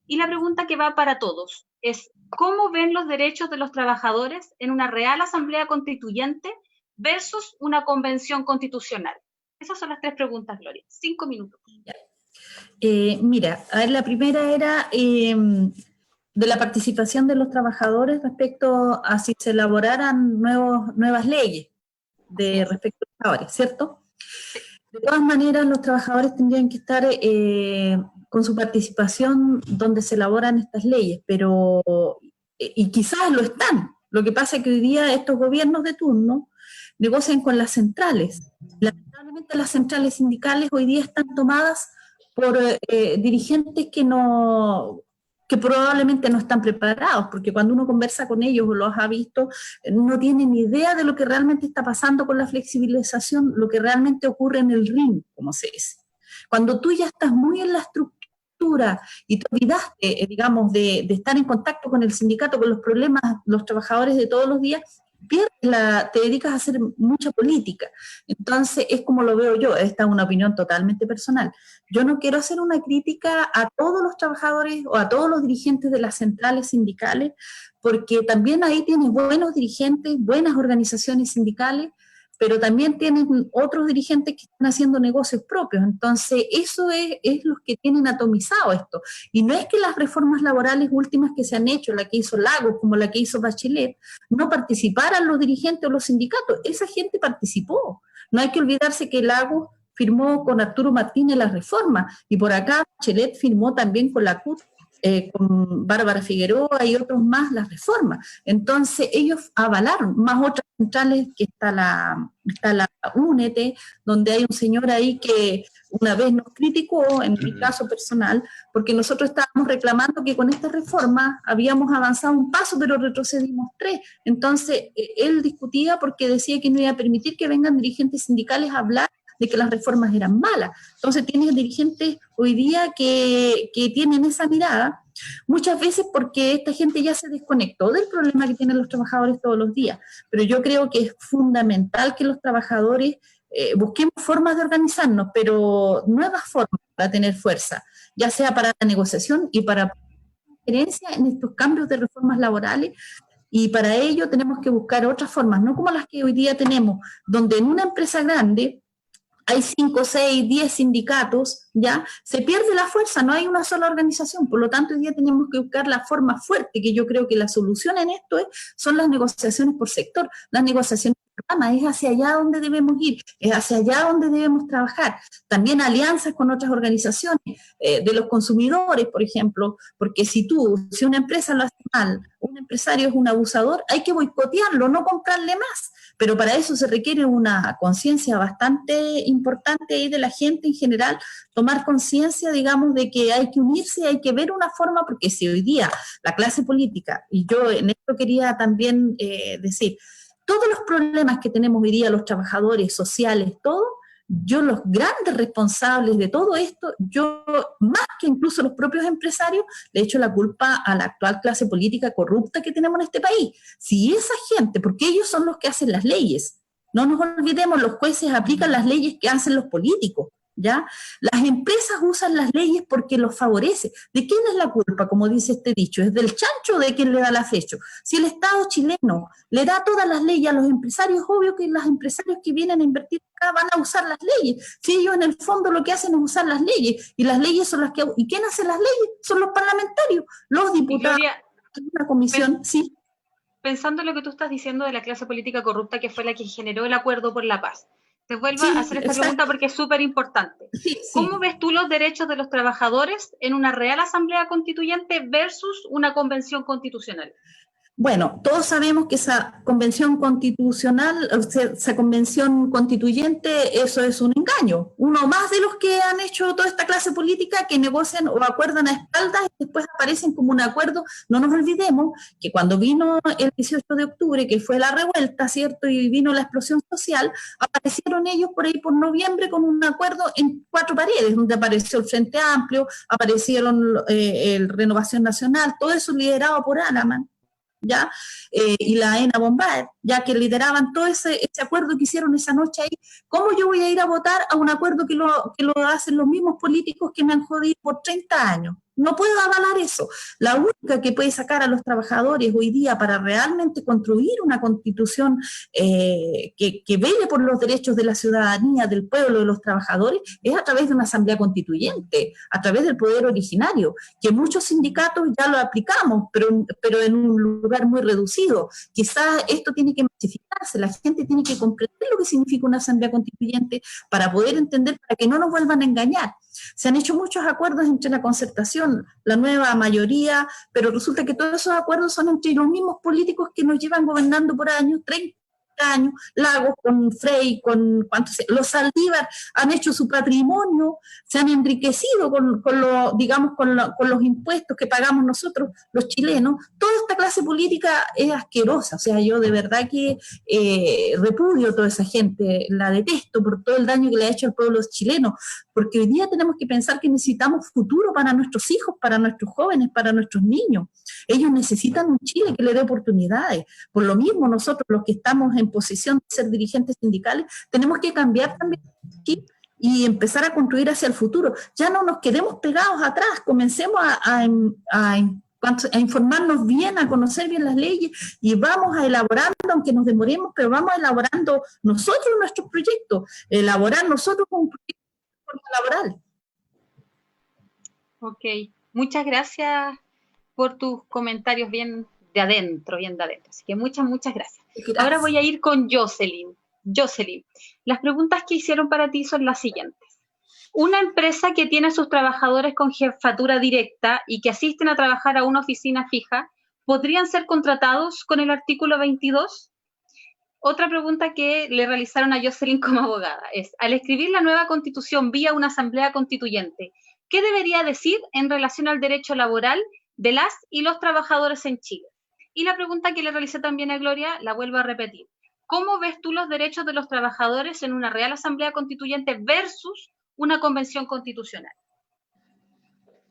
Y la pregunta que va para todos es, ¿cómo ven los derechos de los trabajadores en una real asamblea constituyente versus una convención constitucional? Esas son las tres preguntas, Gloria. 5 minutos. Mira, a ver, la primera era de la participación de los trabajadores respecto a si se elaboraran nuevas leyes respecto a los trabajadores, ¿cierto? De todas maneras, los trabajadores tendrían que estar con su participación donde se elaboran estas leyes, pero, y quizás lo están. Lo que pasa es que hoy día estos gobiernos de turno negocian con las centrales. Lamentablemente las centrales sindicales hoy día están tomadas por dirigentes que probablemente no están preparados, porque cuando uno conversa con ellos o los ha visto, no tienen idea de lo que realmente está pasando con la flexibilización, lo que realmente ocurre en el ring, como se dice. Cuando tú ya estás muy en la estructura y te olvidaste, digamos, de estar en contacto con el sindicato, con los problemas, los trabajadores de todos los días, te dedicas a hacer mucha política. Entonces, es como lo veo yo, esta es una opinión totalmente personal. Yo no quiero hacer una crítica a todos los trabajadores o a todos los dirigentes de las centrales sindicales, porque también ahí tienes buenos dirigentes, buenas organizaciones sindicales, pero también tienen otros dirigentes que están haciendo negocios propios. Entonces, eso es los que tienen atomizado esto. Y no es que las reformas laborales últimas que se han hecho, la que hizo Lagos, como la que hizo Bachelet, no participaran los dirigentes o los sindicatos. Esa gente participó. No hay que olvidarse que Lagos firmó con Arturo Martínez la reforma, y por acá Bachelet firmó también con la CUT, con Bárbara Figueroa y otros más las reformas. Entonces ellos avalaron, más otras centrales, que está la UNET, donde hay un señor ahí que una vez nos criticó, en mi caso personal, porque nosotros estábamos reclamando que con esta reforma habíamos avanzado un paso, pero retrocedimos 3. Entonces él discutía porque decía que no iba a permitir que vengan dirigentes sindicales a hablar de que las reformas eran malas. Entonces tienes dirigentes hoy día que tienen esa mirada, muchas veces porque esta gente ya se desconectó del problema que tienen los trabajadores todos los días. Pero yo creo que es fundamental que los trabajadores busquemos formas de organizarnos, pero nuevas formas para tener fuerza, ya sea para la negociación y para injerencia en estos cambios de reformas laborales. Y para ello tenemos que buscar otras formas, no como las que hoy día tenemos, donde en una empresa grande hay 5, 6, 10 sindicatos, ya, se pierde la fuerza, no hay una sola organización. Por lo tanto, hoy día tenemos que buscar la forma fuerte, que yo creo que la solución en esto son las negociaciones por sector, las negociaciones por rama, es hacia allá donde debemos ir, es hacia allá donde debemos trabajar. También alianzas con otras organizaciones, de los consumidores, por ejemplo, porque si una empresa lo hace mal, un empresario es un abusador, hay que boicotearlo, no comprarle más. Pero para eso se requiere una conciencia bastante importante ahí de la gente en general, tomar conciencia, digamos, de que hay que unirse, hay que ver una forma, porque si hoy día la clase política, y yo en esto quería también decir, todos los problemas que tenemos hoy día los trabajadores sociales, todo, yo los grandes responsables de todo esto, yo más que incluso los propios empresarios, le echo la culpa a la actual clase política corrupta que tenemos en este país. Si esa gente, porque ellos son los que hacen las leyes, no nos olvidemos, los jueces aplican las leyes que hacen los políticos, ¿ya? Las empresas usan las leyes porque los favorece. ¿De quién es la culpa, como dice este dicho? ¿Es del chancho o de quien le da el afecho? Si el Estado chileno le da todas las leyes a los empresarios, obvio que los empresarios que vienen a invertir acá van a usar las leyes. Si ellos en el fondo lo que hacen es usar las leyes, y las leyes son las que... ¿Y quién hace las leyes? Son los parlamentarios, los diputados, Gloria, una comisión, sí. Pensando en lo que tú estás diciendo de la clase política corrupta que fue la que generó el acuerdo por la paz, te vuelvo a hacer esta pregunta porque es súper importante. Sí. ¿Cómo ves tú los derechos de los trabajadores en una real asamblea constituyente versus una convención constitucional? Bueno, todos sabemos que esa convención constitucional, esa convención constituyente, eso es un engaño. Uno más de los que han hecho toda esta clase política que negocian o acuerdan a espaldas y después aparecen como un acuerdo. No nos olvidemos que cuando vino el 18 de octubre, que fue la revuelta, ¿cierto? Y vino la explosión social, aparecieron ellos por ahí por noviembre con un acuerdo en 4 paredes, donde apareció el Frente Amplio, aparecieron el Renovación Nacional, todo eso liderado por Alaman. ¿Ya? Y la ENA Bombard, ya que lideraban todo ese acuerdo que hicieron esa noche ahí. ¿Cómo yo voy a ir a votar a un acuerdo que lo hacen los mismos políticos que me han jodido por 30 años? No puedo avalar eso. La única que puede sacar a los trabajadores hoy día para realmente construir una constitución que vele por los derechos de la ciudadanía, del pueblo, de los trabajadores, es a través de una asamblea constituyente, a través del poder originario, que muchos sindicatos ya lo aplicamos, pero en un lugar muy reducido. Quizás esto tiene que masificarse, la gente tiene que comprender lo que significa una asamblea constituyente para poder entender, para que no nos vuelvan a engañar. Se han hecho muchos acuerdos entre la concertación, la nueva mayoría, pero resulta que todos esos acuerdos son entre los mismos políticos que nos llevan gobernando por años, 30 años, Lagos con Frei, con los Saldívar han hecho su patrimonio, se han enriquecido con los impuestos que pagamos nosotros, los chilenos. Toda esta clase política es asquerosa, o sea, yo de verdad que repudio a toda esa gente, la detesto por todo el daño que le ha hecho al pueblo chileno, porque hoy día tenemos que pensar que necesitamos futuro para nuestros hijos, para nuestros jóvenes, para nuestros niños. Ellos necesitan un Chile que le dé oportunidades. Por lo mismo, nosotros los que estamos en posición de ser dirigentes sindicales, tenemos que cambiar también y empezar a construir hacia el futuro. Ya no nos quedemos pegados atrás, comencemos a informarnos bien, a conocer bien las leyes y vamos a elaborando, aunque nos demoremos, pero vamos elaborando nosotros nuestros proyectos, elaborar nosotros un proyecto laboral. Ok, muchas gracias por tus comentarios bien de adentro. Así que muchas gracias. Ahora voy a ir con Jocelyn. Jocelyn, las preguntas que hicieron para ti son las siguientes. Una empresa que tiene a sus trabajadores con jefatura directa y que asisten a trabajar a una oficina fija, ¿podrían ser contratados con el artículo 22? Otra pregunta que le realizaron a Jocelyn como abogada es, al escribir la nueva constitución vía una asamblea constituyente, ¿qué debería decir en relación al derecho laboral de las y los trabajadores en Chile? Y la pregunta que le realicé también a Gloria, la vuelvo a repetir. ¿Cómo ves tú los derechos de los trabajadores en una real asamblea constituyente versus una convención constitucional?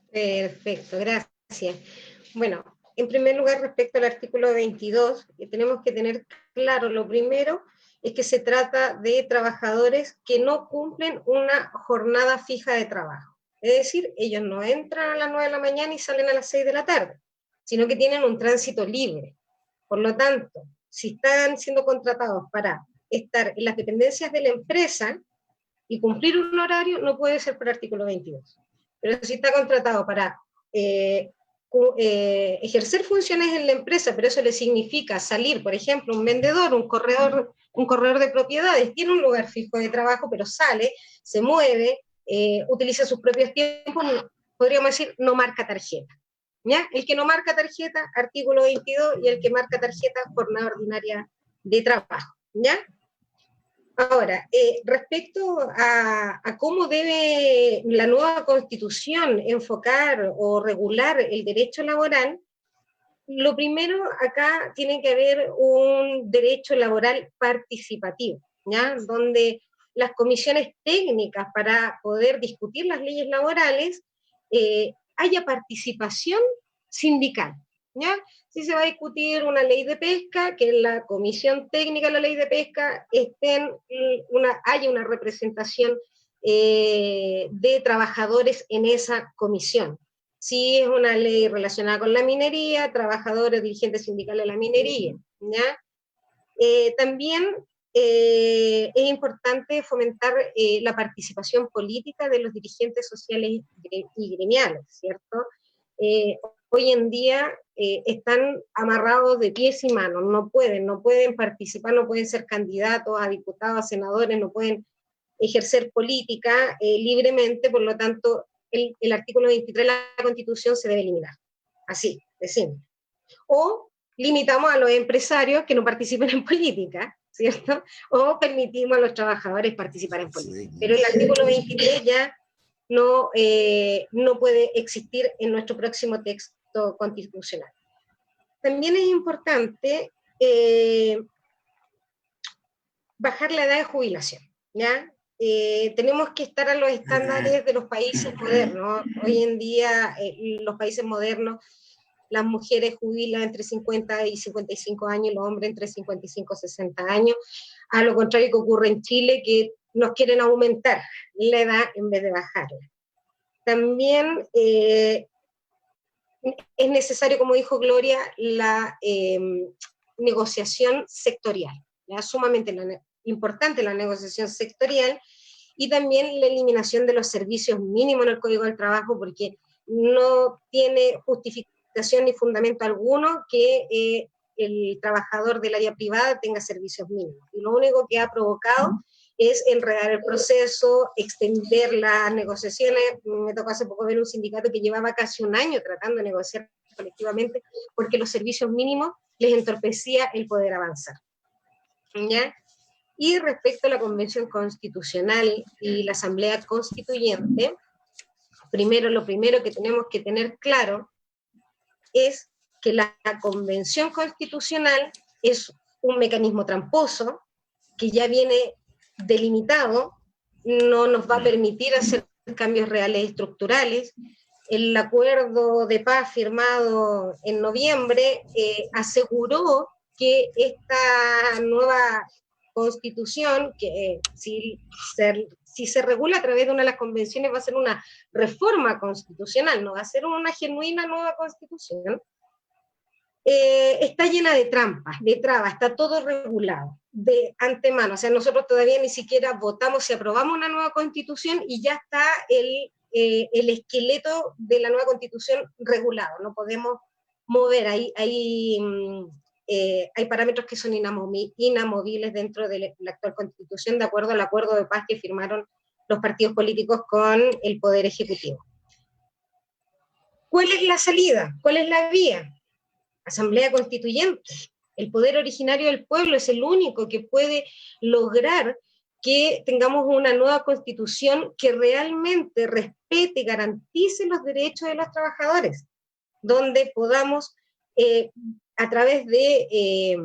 Perfecto, gracias. Bueno, en primer lugar, respecto al artículo 22, tenemos que tener claro, lo primero es que se trata de trabajadores que no cumplen una jornada fija de trabajo. Es decir, ellos no entran a las 9 de la mañana y salen a las 6 de la tarde, sino que tienen un tránsito libre. Por lo tanto, si están siendo contratados para estar en las dependencias de la empresa y cumplir un horario, no puede ser por artículo 22. Pero si está contratado para ejercer funciones en la empresa, pero eso le significa salir, por ejemplo, un vendedor, un corredor de propiedades, tiene un lugar fijo de trabajo, pero sale, se mueve, utiliza sus propios tiempos, podríamos decir, no marca tarjeta. ¿Ya? El que no marca tarjeta, artículo 22, y el que marca tarjeta, jornada ordinaria de trabajo. ¿Ya? Ahora, respecto a cómo debe la nueva Constitución enfocar o regular el derecho laboral, lo primero acá tiene que haber un derecho laboral participativo, ¿ya? Donde las comisiones técnicas para poder discutir las leyes laborales haya participación sindical, ¿ya? Si se va a discutir una ley de pesca, que en la comisión técnica de la ley de pesca haya una representación de trabajadores en esa comisión. Si es una ley relacionada con la minería, trabajadores, dirigentes sindicales de la minería, ¿ya? También es importante fomentar la participación política de los dirigentes sociales y gremiales, ¿cierto? Hoy en día están amarrados de pies y manos, no pueden participar, no pueden ser candidatos a diputados, a senadores, no pueden ejercer política libremente, por lo tanto, el artículo 23 de la Constitución se debe eliminar, así, de simple. O limitamos a los empresarios que no participen en política, ¿cierto? O permitimos a los trabajadores participar en política. Pero el artículo 23 ya no puede existir en nuestro próximo texto constitucional. También es importante bajar la edad de jubilación, ¿ya? Tenemos que estar a los estándares de los países modernos. Hoy en día, los países modernos, las mujeres jubilan entre 50 y 55 años, los hombres entre 55 y 60 años, a lo contrario que ocurre en Chile, que nos quieren aumentar la edad en vez de bajarla. También es necesario, como dijo Gloria, la negociación sectorial, ¿ya? Sumamente importante la negociación sectorial, y también la eliminación de los servicios mínimos en el Código del Trabajo, porque no tiene justificación ni fundamento alguno que el trabajador del área privada tenga servicios mínimos. Y lo único que ha provocado es enredar el proceso, extender las negociaciones. Me tocó hace poco ver un sindicato que llevaba casi un año tratando de negociar colectivamente porque los servicios mínimos les entorpecía el poder avanzar, ¿ya? Y respecto a la Convención Constitucional y la Asamblea Constituyente, lo primero que tenemos que tener claro es que la Convención Constitucional es un mecanismo tramposo que ya viene delimitado, no nos va a permitir hacer cambios reales estructurales. El acuerdo de paz firmado en noviembre aseguró que esta nueva constitución, que si se regula a través de una de las convenciones, va a ser una reforma constitucional, no va a ser una genuina nueva constitución, está llena de trampas, de trabas, está todo regulado de antemano. O sea, nosotros todavía ni siquiera votamos si aprobamos una nueva constitución y ya está el esqueleto de la nueva constitución regulado, no podemos mover, hay parámetros que son inamovibles dentro de la actual constitución, de acuerdo al acuerdo de paz que firmaron los partidos políticos con el Poder Ejecutivo. ¿Cuál es la salida? ¿Cuál es la vía? Asamblea Constituyente. El poder originario del pueblo es el único que puede lograr que tengamos una nueva constitución que realmente respete y garantice los derechos de los trabajadores, donde podamos, a través de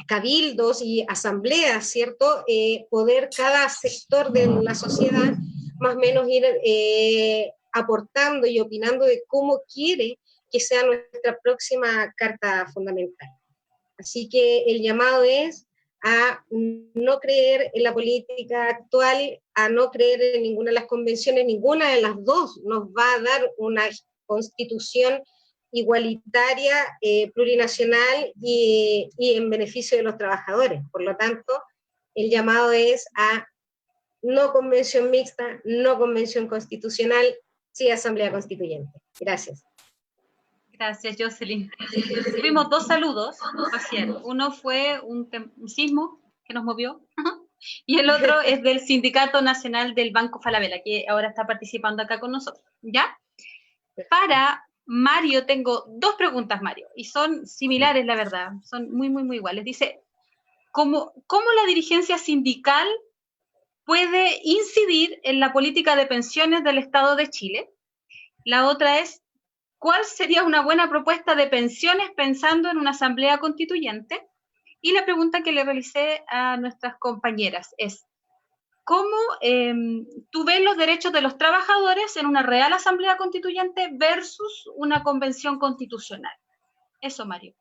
cabildos y asambleas, ¿cierto?, poder cada sector de la sociedad más o menos ir aportando y opinando de cómo quiere que sea nuestra próxima carta fundamental. Así que el llamado es a no creer en la política actual, a no creer en ninguna de las convenciones, ninguna de las dos nos va a dar una constitución igualitaria, plurinacional y en beneficio de los trabajadores. Por lo tanto, el llamado es a no convención mixta, no convención constitucional, sí asamblea constituyente. Gracias. Gracias, Jocelyn. Tuvimos dos saludos recién. Uno fue un sismo que nos movió, y el otro es del Sindicato Nacional del Banco Falabella, que ahora está participando acá con nosotros, ¿ya? Para Mario tengo dos preguntas, Mario, y son similares, la verdad, son muy, muy, muy iguales. Dice, ¿cómo la dirigencia sindical puede incidir en la política de pensiones del Estado de Chile? La otra es, ¿cuál sería una buena propuesta de pensiones pensando en una asamblea constituyente? Y la pregunta que le realicé a nuestras compañeras es, ¿cómo tú ves los derechos de los trabajadores en una real asamblea constituyente versus una convención constitucional? Eso, Mario.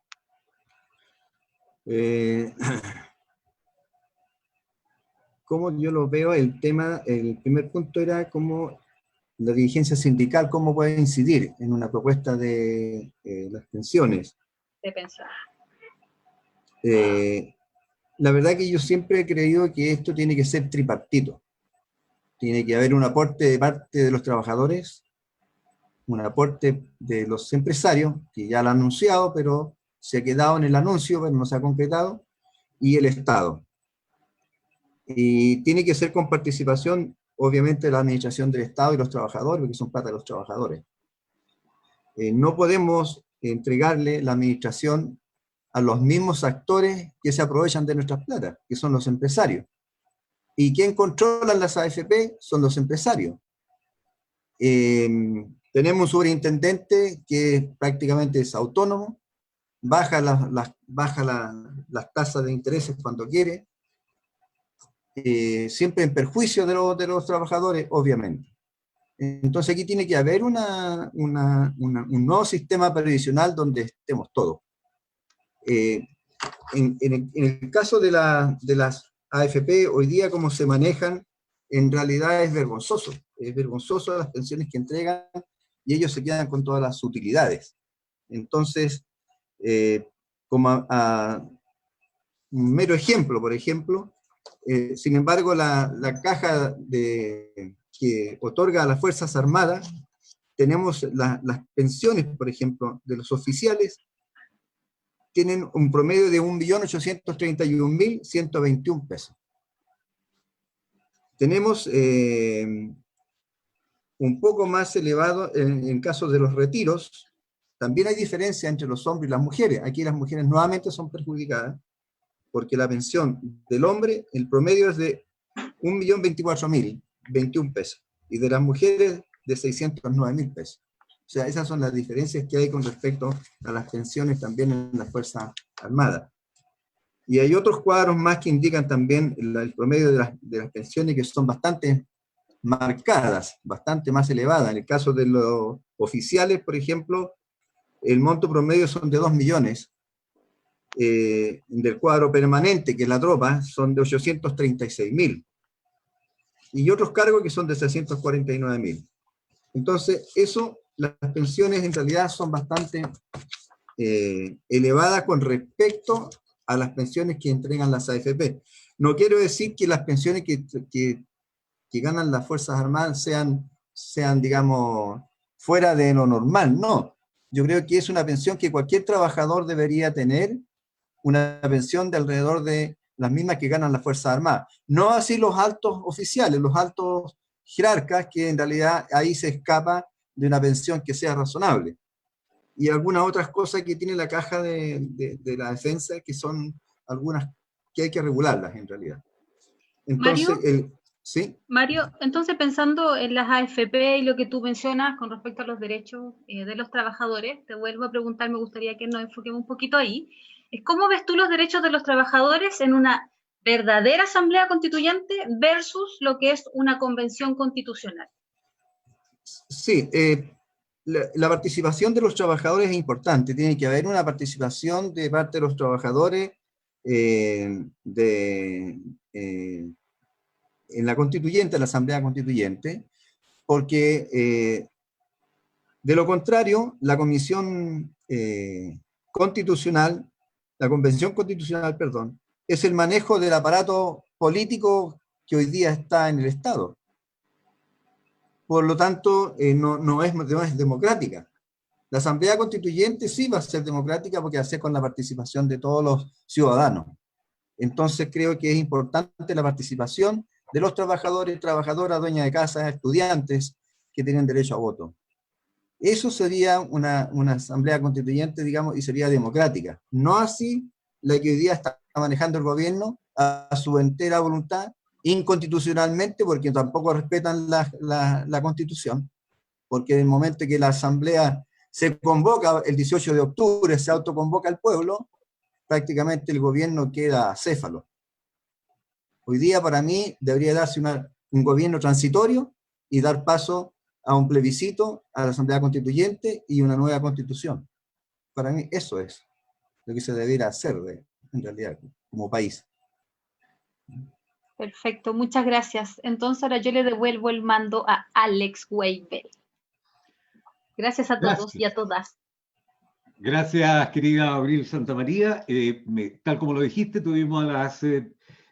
¿Cómo yo lo veo? El primer punto era cómo la dirigencia sindical, cómo puede incidir en una propuesta de las pensiones. De pensar. La verdad que yo siempre he creído que esto tiene que ser tripartito. Tiene que haber un aporte de parte de los trabajadores, un aporte de los empresarios, que ya lo han anunciado, pero se ha quedado en el anuncio, pero no se ha concretado, y el Estado. Y tiene que ser con participación, obviamente, de la administración del Estado y los trabajadores, porque son plata de los trabajadores. No podemos entregarle la administración a los mismos actores que se aprovechan de nuestras plata, que son los empresarios. ¿Y quién controla las AFP? Son los empresarios. Tenemos un superintendente que prácticamente es autónomo, baja las tasas de intereses cuando quiere, siempre en perjuicio de los trabajadores, obviamente. Entonces aquí tiene que haber un nuevo sistema previsional donde estemos todos. En el caso de las AFP, hoy día como se manejan, en realidad es vergonzoso. Es vergonzoso las pensiones que entregan y ellos se quedan con todas las utilidades. Entonces, como un mero ejemplo, por ejemplo, sin embargo, la caja que otorga a las Fuerzas Armadas, tenemos las pensiones, por ejemplo, de los oficiales, tienen un promedio de 1.831.121 pesos. Tenemos un poco más elevado en caso de los retiros. También hay diferencia entre los hombres y las mujeres. Aquí las mujeres nuevamente son perjudicadas, porque la pensión del hombre, el promedio es de 1.024.021 pesos, y de las mujeres de 609.000 pesos. O sea, esas son las diferencias que hay con respecto a las pensiones también en las Fuerzas Armadas. Y hay otros cuadros más que indican también el promedio de las pensiones, que son bastante marcadas, bastante más elevadas. En el caso de los oficiales, por ejemplo, el monto promedio son de 2 millones. Del cuadro permanente, que es la tropa, son de 836.000. Y otros cargos que son de 649.000. Entonces, las pensiones en realidad son bastante elevadas con respecto a las pensiones que entregan las AFP. No quiero decir que las pensiones que ganan las Fuerzas Armadas sean, digamos, fuera de lo normal, no. Yo creo que es una pensión que cualquier trabajador debería tener, una pensión de alrededor de las mismas que ganan las Fuerzas Armadas. No así los altos oficiales, los altos jerarcas, que en realidad ahí se escapa de una pensión que sea razonable. Y algunas otras cosas que tiene la caja de la defensa, que son algunas que hay que regularlas en realidad. Entonces, ¿sí? Mario, entonces pensando en las AFP y lo que tú mencionas con respecto a los derechos de los trabajadores, te vuelvo a preguntar, me gustaría que nos enfoquemos un poquito ahí, ¿cómo ves tú los derechos de los trabajadores en una verdadera asamblea constituyente versus lo que es una convención constitucional? Sí, la participación de los trabajadores es importante. Tiene que haber una participación de parte de los trabajadores en la constituyente, en la asamblea constituyente, porque de lo contrario, la convención constitucional, perdón, es el manejo del aparato político que hoy día está en el Estado. Por lo tanto, no es democrática. La Asamblea Constituyente sí va a ser democrática porque va a ser con la participación de todos los ciudadanos. Entonces creo que es importante la participación de los trabajadores, trabajadoras, dueñas de casa, estudiantes que tienen derecho a voto. Eso sería una Asamblea Constituyente, digamos, y sería democrática. No así la que hoy día está manejando el gobierno a su entera voluntad, inconstitucionalmente, porque tampoco respetan la Constitución, porque en el momento que la Asamblea se convoca el 18 de octubre, se autoconvoca al pueblo, prácticamente el gobierno queda acéfalo. Hoy día, para mí, debería darse un gobierno transitorio y dar paso a un plebiscito a la Asamblea Constituyente y una nueva Constitución. Para mí, eso es lo que se debiera hacer, en realidad, como país. Perfecto, muchas gracias. Entonces ahora yo le devuelvo el mando a Alex Weibel. Gracias a todos y a todas. Gracias, querida Abril Santamaría. Tal como lo dijiste, tuvimos a las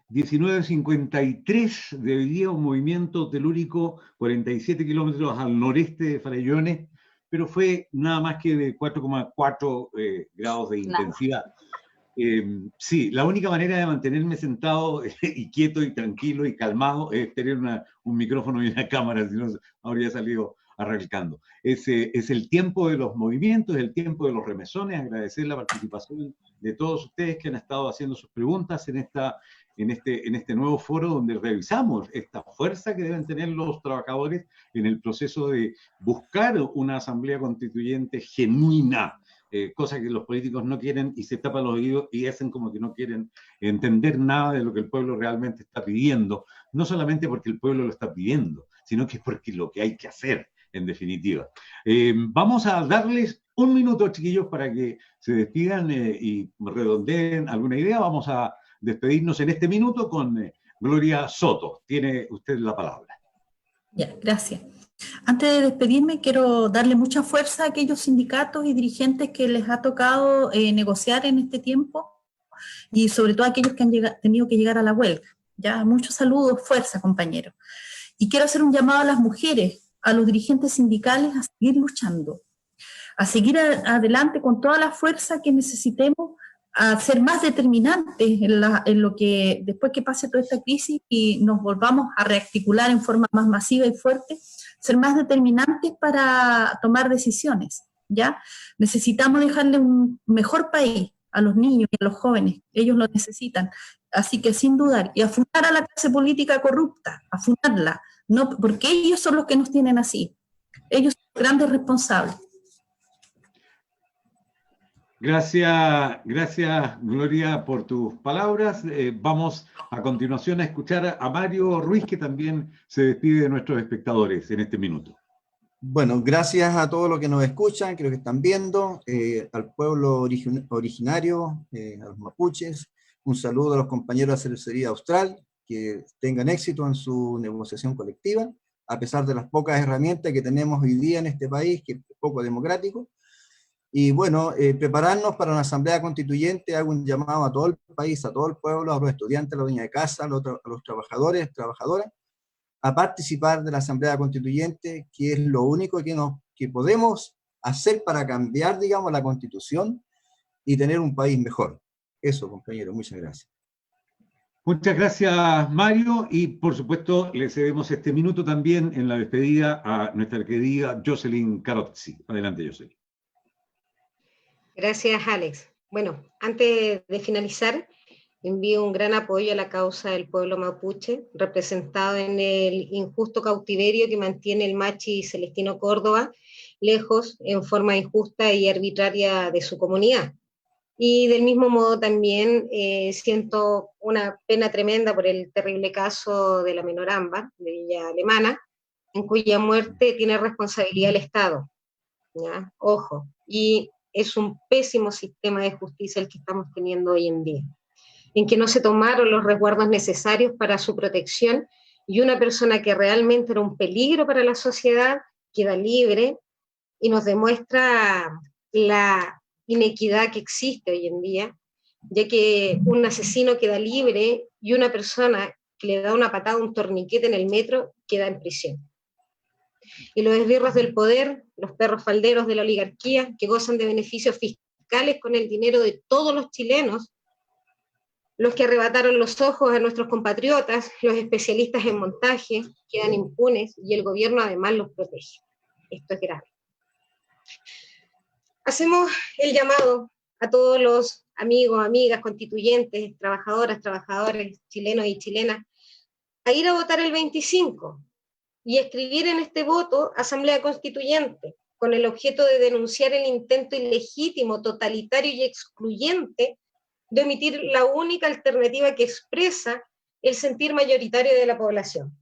19:53 de hoy día un movimiento telúrico 47 kilómetros al noreste de Farellones, pero fue nada más que de 4,4 grados de intensidad. Sí, la única manera de mantenerme sentado y quieto y tranquilo y calmado es tener un micrófono y una cámara, si no habría salido arrancando. Es el tiempo de los movimientos, es el tiempo de los remesones. Agradecer la participación de todos ustedes que han estado haciendo sus preguntas en este nuevo foro donde revisamos esta fuerza que deben tener los trabajadores en el proceso de buscar una asamblea constituyente genuina, cosa que los políticos no quieren y se tapan los oídos y hacen como que no quieren entender nada de lo que el pueblo realmente está pidiendo, no solamente porque el pueblo lo está pidiendo, sino que es porque lo que hay que hacer, en definitiva. Vamos a darles un minuto, chiquillos, para que se despidan y redondeen alguna idea. Vamos a despedirnos en este minuto con Gloria Soto. Tiene usted la palabra. Ya, gracias. Antes de despedirme, quiero darle mucha fuerza a aquellos sindicatos y dirigentes que les ha tocado negociar en este tiempo y sobre todo a aquellos que han tenido que llegar a la huelga. Ya, muchos saludos, fuerza, compañeros. Y quiero hacer un llamado a las mujeres, a los dirigentes sindicales a seguir luchando, a seguir adelante con toda la fuerza que necesitemos, a ser más determinantes en lo que después que pase toda esta crisis y nos volvamos a rearticular en forma más masiva y fuerte, ser más determinantes para tomar decisiones, ¿ya? Necesitamos dejarle un mejor país a los niños y a los jóvenes, ellos lo necesitan, así que sin dudar, y a fundar a la clase política corrupta, a fundarla, no, porque ellos son los que nos tienen así, ellos son grandes responsables. Gracias, Gloria, por tus palabras. Vamos a continuación a escuchar a Mario Ruiz, que también se despide de nuestros espectadores en este minuto. Bueno, gracias a todos los que nos escuchan, que los que están viendo, al pueblo originario, a los mapuches, un saludo a los compañeros de Cervecería Austral, que tengan éxito en su negociación colectiva, a pesar de las pocas herramientas que tenemos hoy día en este país, que es poco democrático. Y bueno, prepararnos para una asamblea constituyente. Hago un llamado a todo el país, a todo el pueblo, a los estudiantes, a los dueños de casa, a los trabajadores, trabajadoras, a participar de la asamblea constituyente, que es lo único que podemos hacer para cambiar, digamos, la constitución y tener un país mejor. Eso, compañero, muchas gracias. Muchas gracias, Mario, y por supuesto le cedemos este minuto también en la despedida a nuestra querida Jocelyn Carozzi. Adelante, Jocelyn. Gracias, Alex. Bueno, antes de finalizar, envío un gran apoyo a la causa del pueblo mapuche, representado en el injusto cautiverio que mantiene el Machi Celestino Córdoba, lejos, en forma injusta y arbitraria de su comunidad. Y del mismo modo también siento una pena tremenda por el terrible caso de la menor Ámbar, de Villa Alemana, en cuya muerte tiene responsabilidad el Estado. ¿Ya? Ojo, y es un pésimo sistema de justicia el que estamos teniendo hoy en día, en que no se tomaron los resguardos necesarios para su protección y una persona que realmente era un peligro para la sociedad queda libre y nos demuestra la inequidad que existe hoy en día, ya que un asesino queda libre y una persona que le da una patada, un torniquete en el metro, queda en prisión. Y los esbirros del poder, los perros falderos de la oligarquía, que gozan de beneficios fiscales con el dinero de todos los chilenos, los que arrebataron los ojos a nuestros compatriotas, los especialistas en montaje, quedan impunes y el gobierno además los protege. Esto es grave. Hacemos el llamado a todos los amigos, amigas, constituyentes, trabajadoras, trabajadores, chilenos y chilenas, a ir a votar el 25 y escribir en este voto Asamblea Constituyente, con el objeto de denunciar el intento ilegítimo, totalitario y excluyente de omitir la única alternativa que expresa el sentir mayoritario de la población.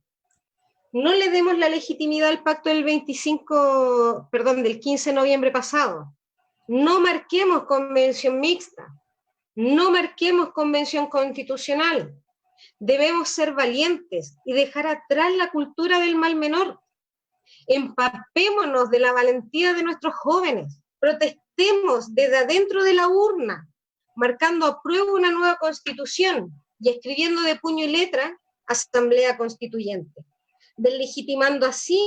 No le demos la legitimidad al pacto del 15 de noviembre pasado. No marquemos convención mixta. No marquemos convención constitucional. Debemos ser valientes y dejar atrás la cultura del mal menor. Empapémonos de la valentía de nuestros jóvenes. Protestemos desde adentro de la urna, marcando a prueba una nueva constitución y escribiendo de puño y letra Asamblea Constituyente, deslegitimando así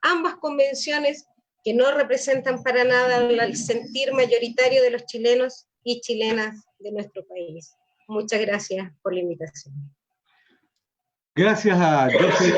ambas convenciones que no representan para nada el sentir mayoritario de los chilenos y chilenas de nuestro país. Muchas gracias por la invitación. Gracias a José,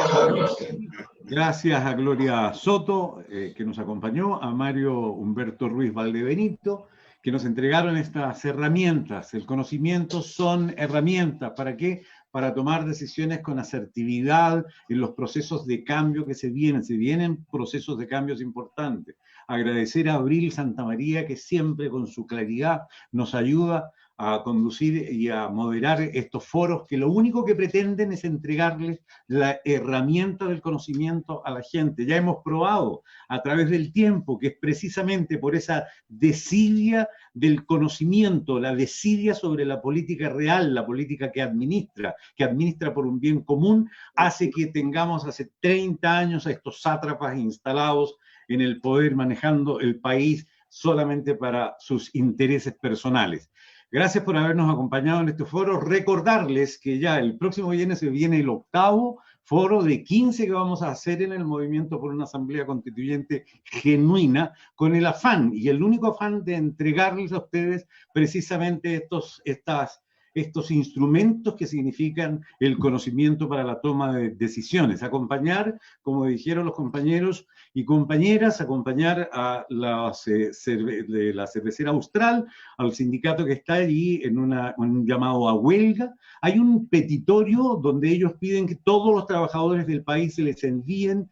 gracias a Gloria Soto, que nos acompañó, a Mario Humberto Ruiz Valdebenito, que nos entregaron estas herramientas. El conocimiento son herramientas. ¿Para qué? Para tomar decisiones con asertividad en los procesos de cambio que se vienen procesos de cambios importantes. Agradecer a Abril Santamaría, que siempre con su claridad nos ayuda a conducir y a moderar estos foros, que lo único que pretenden es entregarles la herramienta del conocimiento a la gente. Ya hemos probado a través del tiempo que es precisamente por esa desidia del conocimiento, la desidia sobre la política real, la política que administra por un bien común, hace que tengamos hace 30 años a estos sátrapas instalados en el poder, manejando el país solamente para sus intereses personales. Gracias por habernos acompañado en este foro. Recordarles que ya el próximo viernes se viene el 8º foro de 15 que vamos a hacer en el Movimiento por una Asamblea Constituyente Genuina, con el afán, y el único afán, de entregarles a ustedes precisamente estos instrumentos que significan el conocimiento para la toma de decisiones. Acompañar, como dijeron los compañeros y compañeras, acompañar a de la cervecera Austral, al sindicato que está allí en un llamado a huelga. Hay un petitorio donde ellos piden que todos los trabajadores del país se les envíen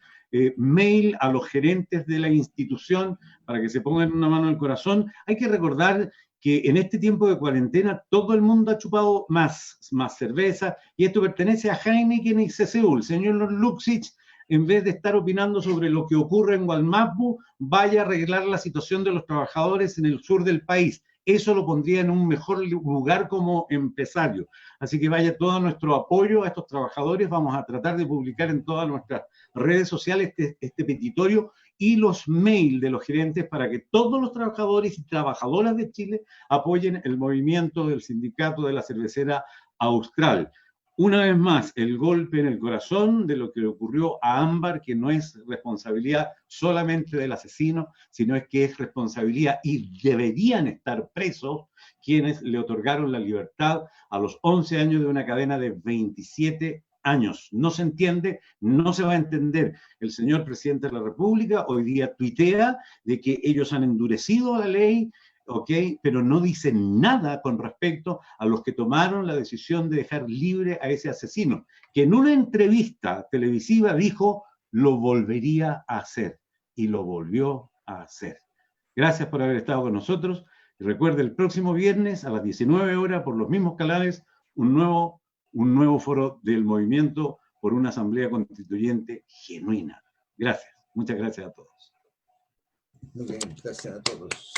mail a los gerentes de la institución para que se pongan una mano en el corazón. Hay que recordar que en este tiempo de cuarentena todo el mundo ha chupado más cerveza, y esto pertenece a Heineken y CCU. El señor Luxich, en vez de estar opinando sobre lo que ocurre en Gualmapu, vaya a arreglar la situación de los trabajadores en el sur del país. Eso lo pondría en un mejor lugar como empresario. Así que vaya todo nuestro apoyo a estos trabajadores. Vamos a tratar de publicar en todas nuestras redes sociales este petitorio y los mails de los gerentes para que todos los trabajadores y trabajadoras de Chile apoyen el movimiento del sindicato de la cervecera Austral. Una vez más, el golpe en el corazón de lo que le ocurrió a Ámbar, que no es responsabilidad solamente del asesino, sino es que es responsabilidad, y deberían estar presos, quienes le otorgaron la libertad a los 11 años de una cadena de 27 años. No se entiende, no se va a entender. El señor presidente de la República hoy día tuitea de que ellos han endurecido la ley, ¿ok? Pero no dicen nada con respecto a los que tomaron la decisión de dejar libre a ese asesino, que en una entrevista televisiva dijo, lo volvería a hacer, y lo volvió a hacer. Gracias por haber estado con nosotros. Y recuerde, el próximo viernes a las 19 horas, por los mismos canales, un nuevo foro del Movimiento por una Asamblea Constituyente Genuina. Gracias. Muchas gracias a todos. Muy bien, gracias a todos.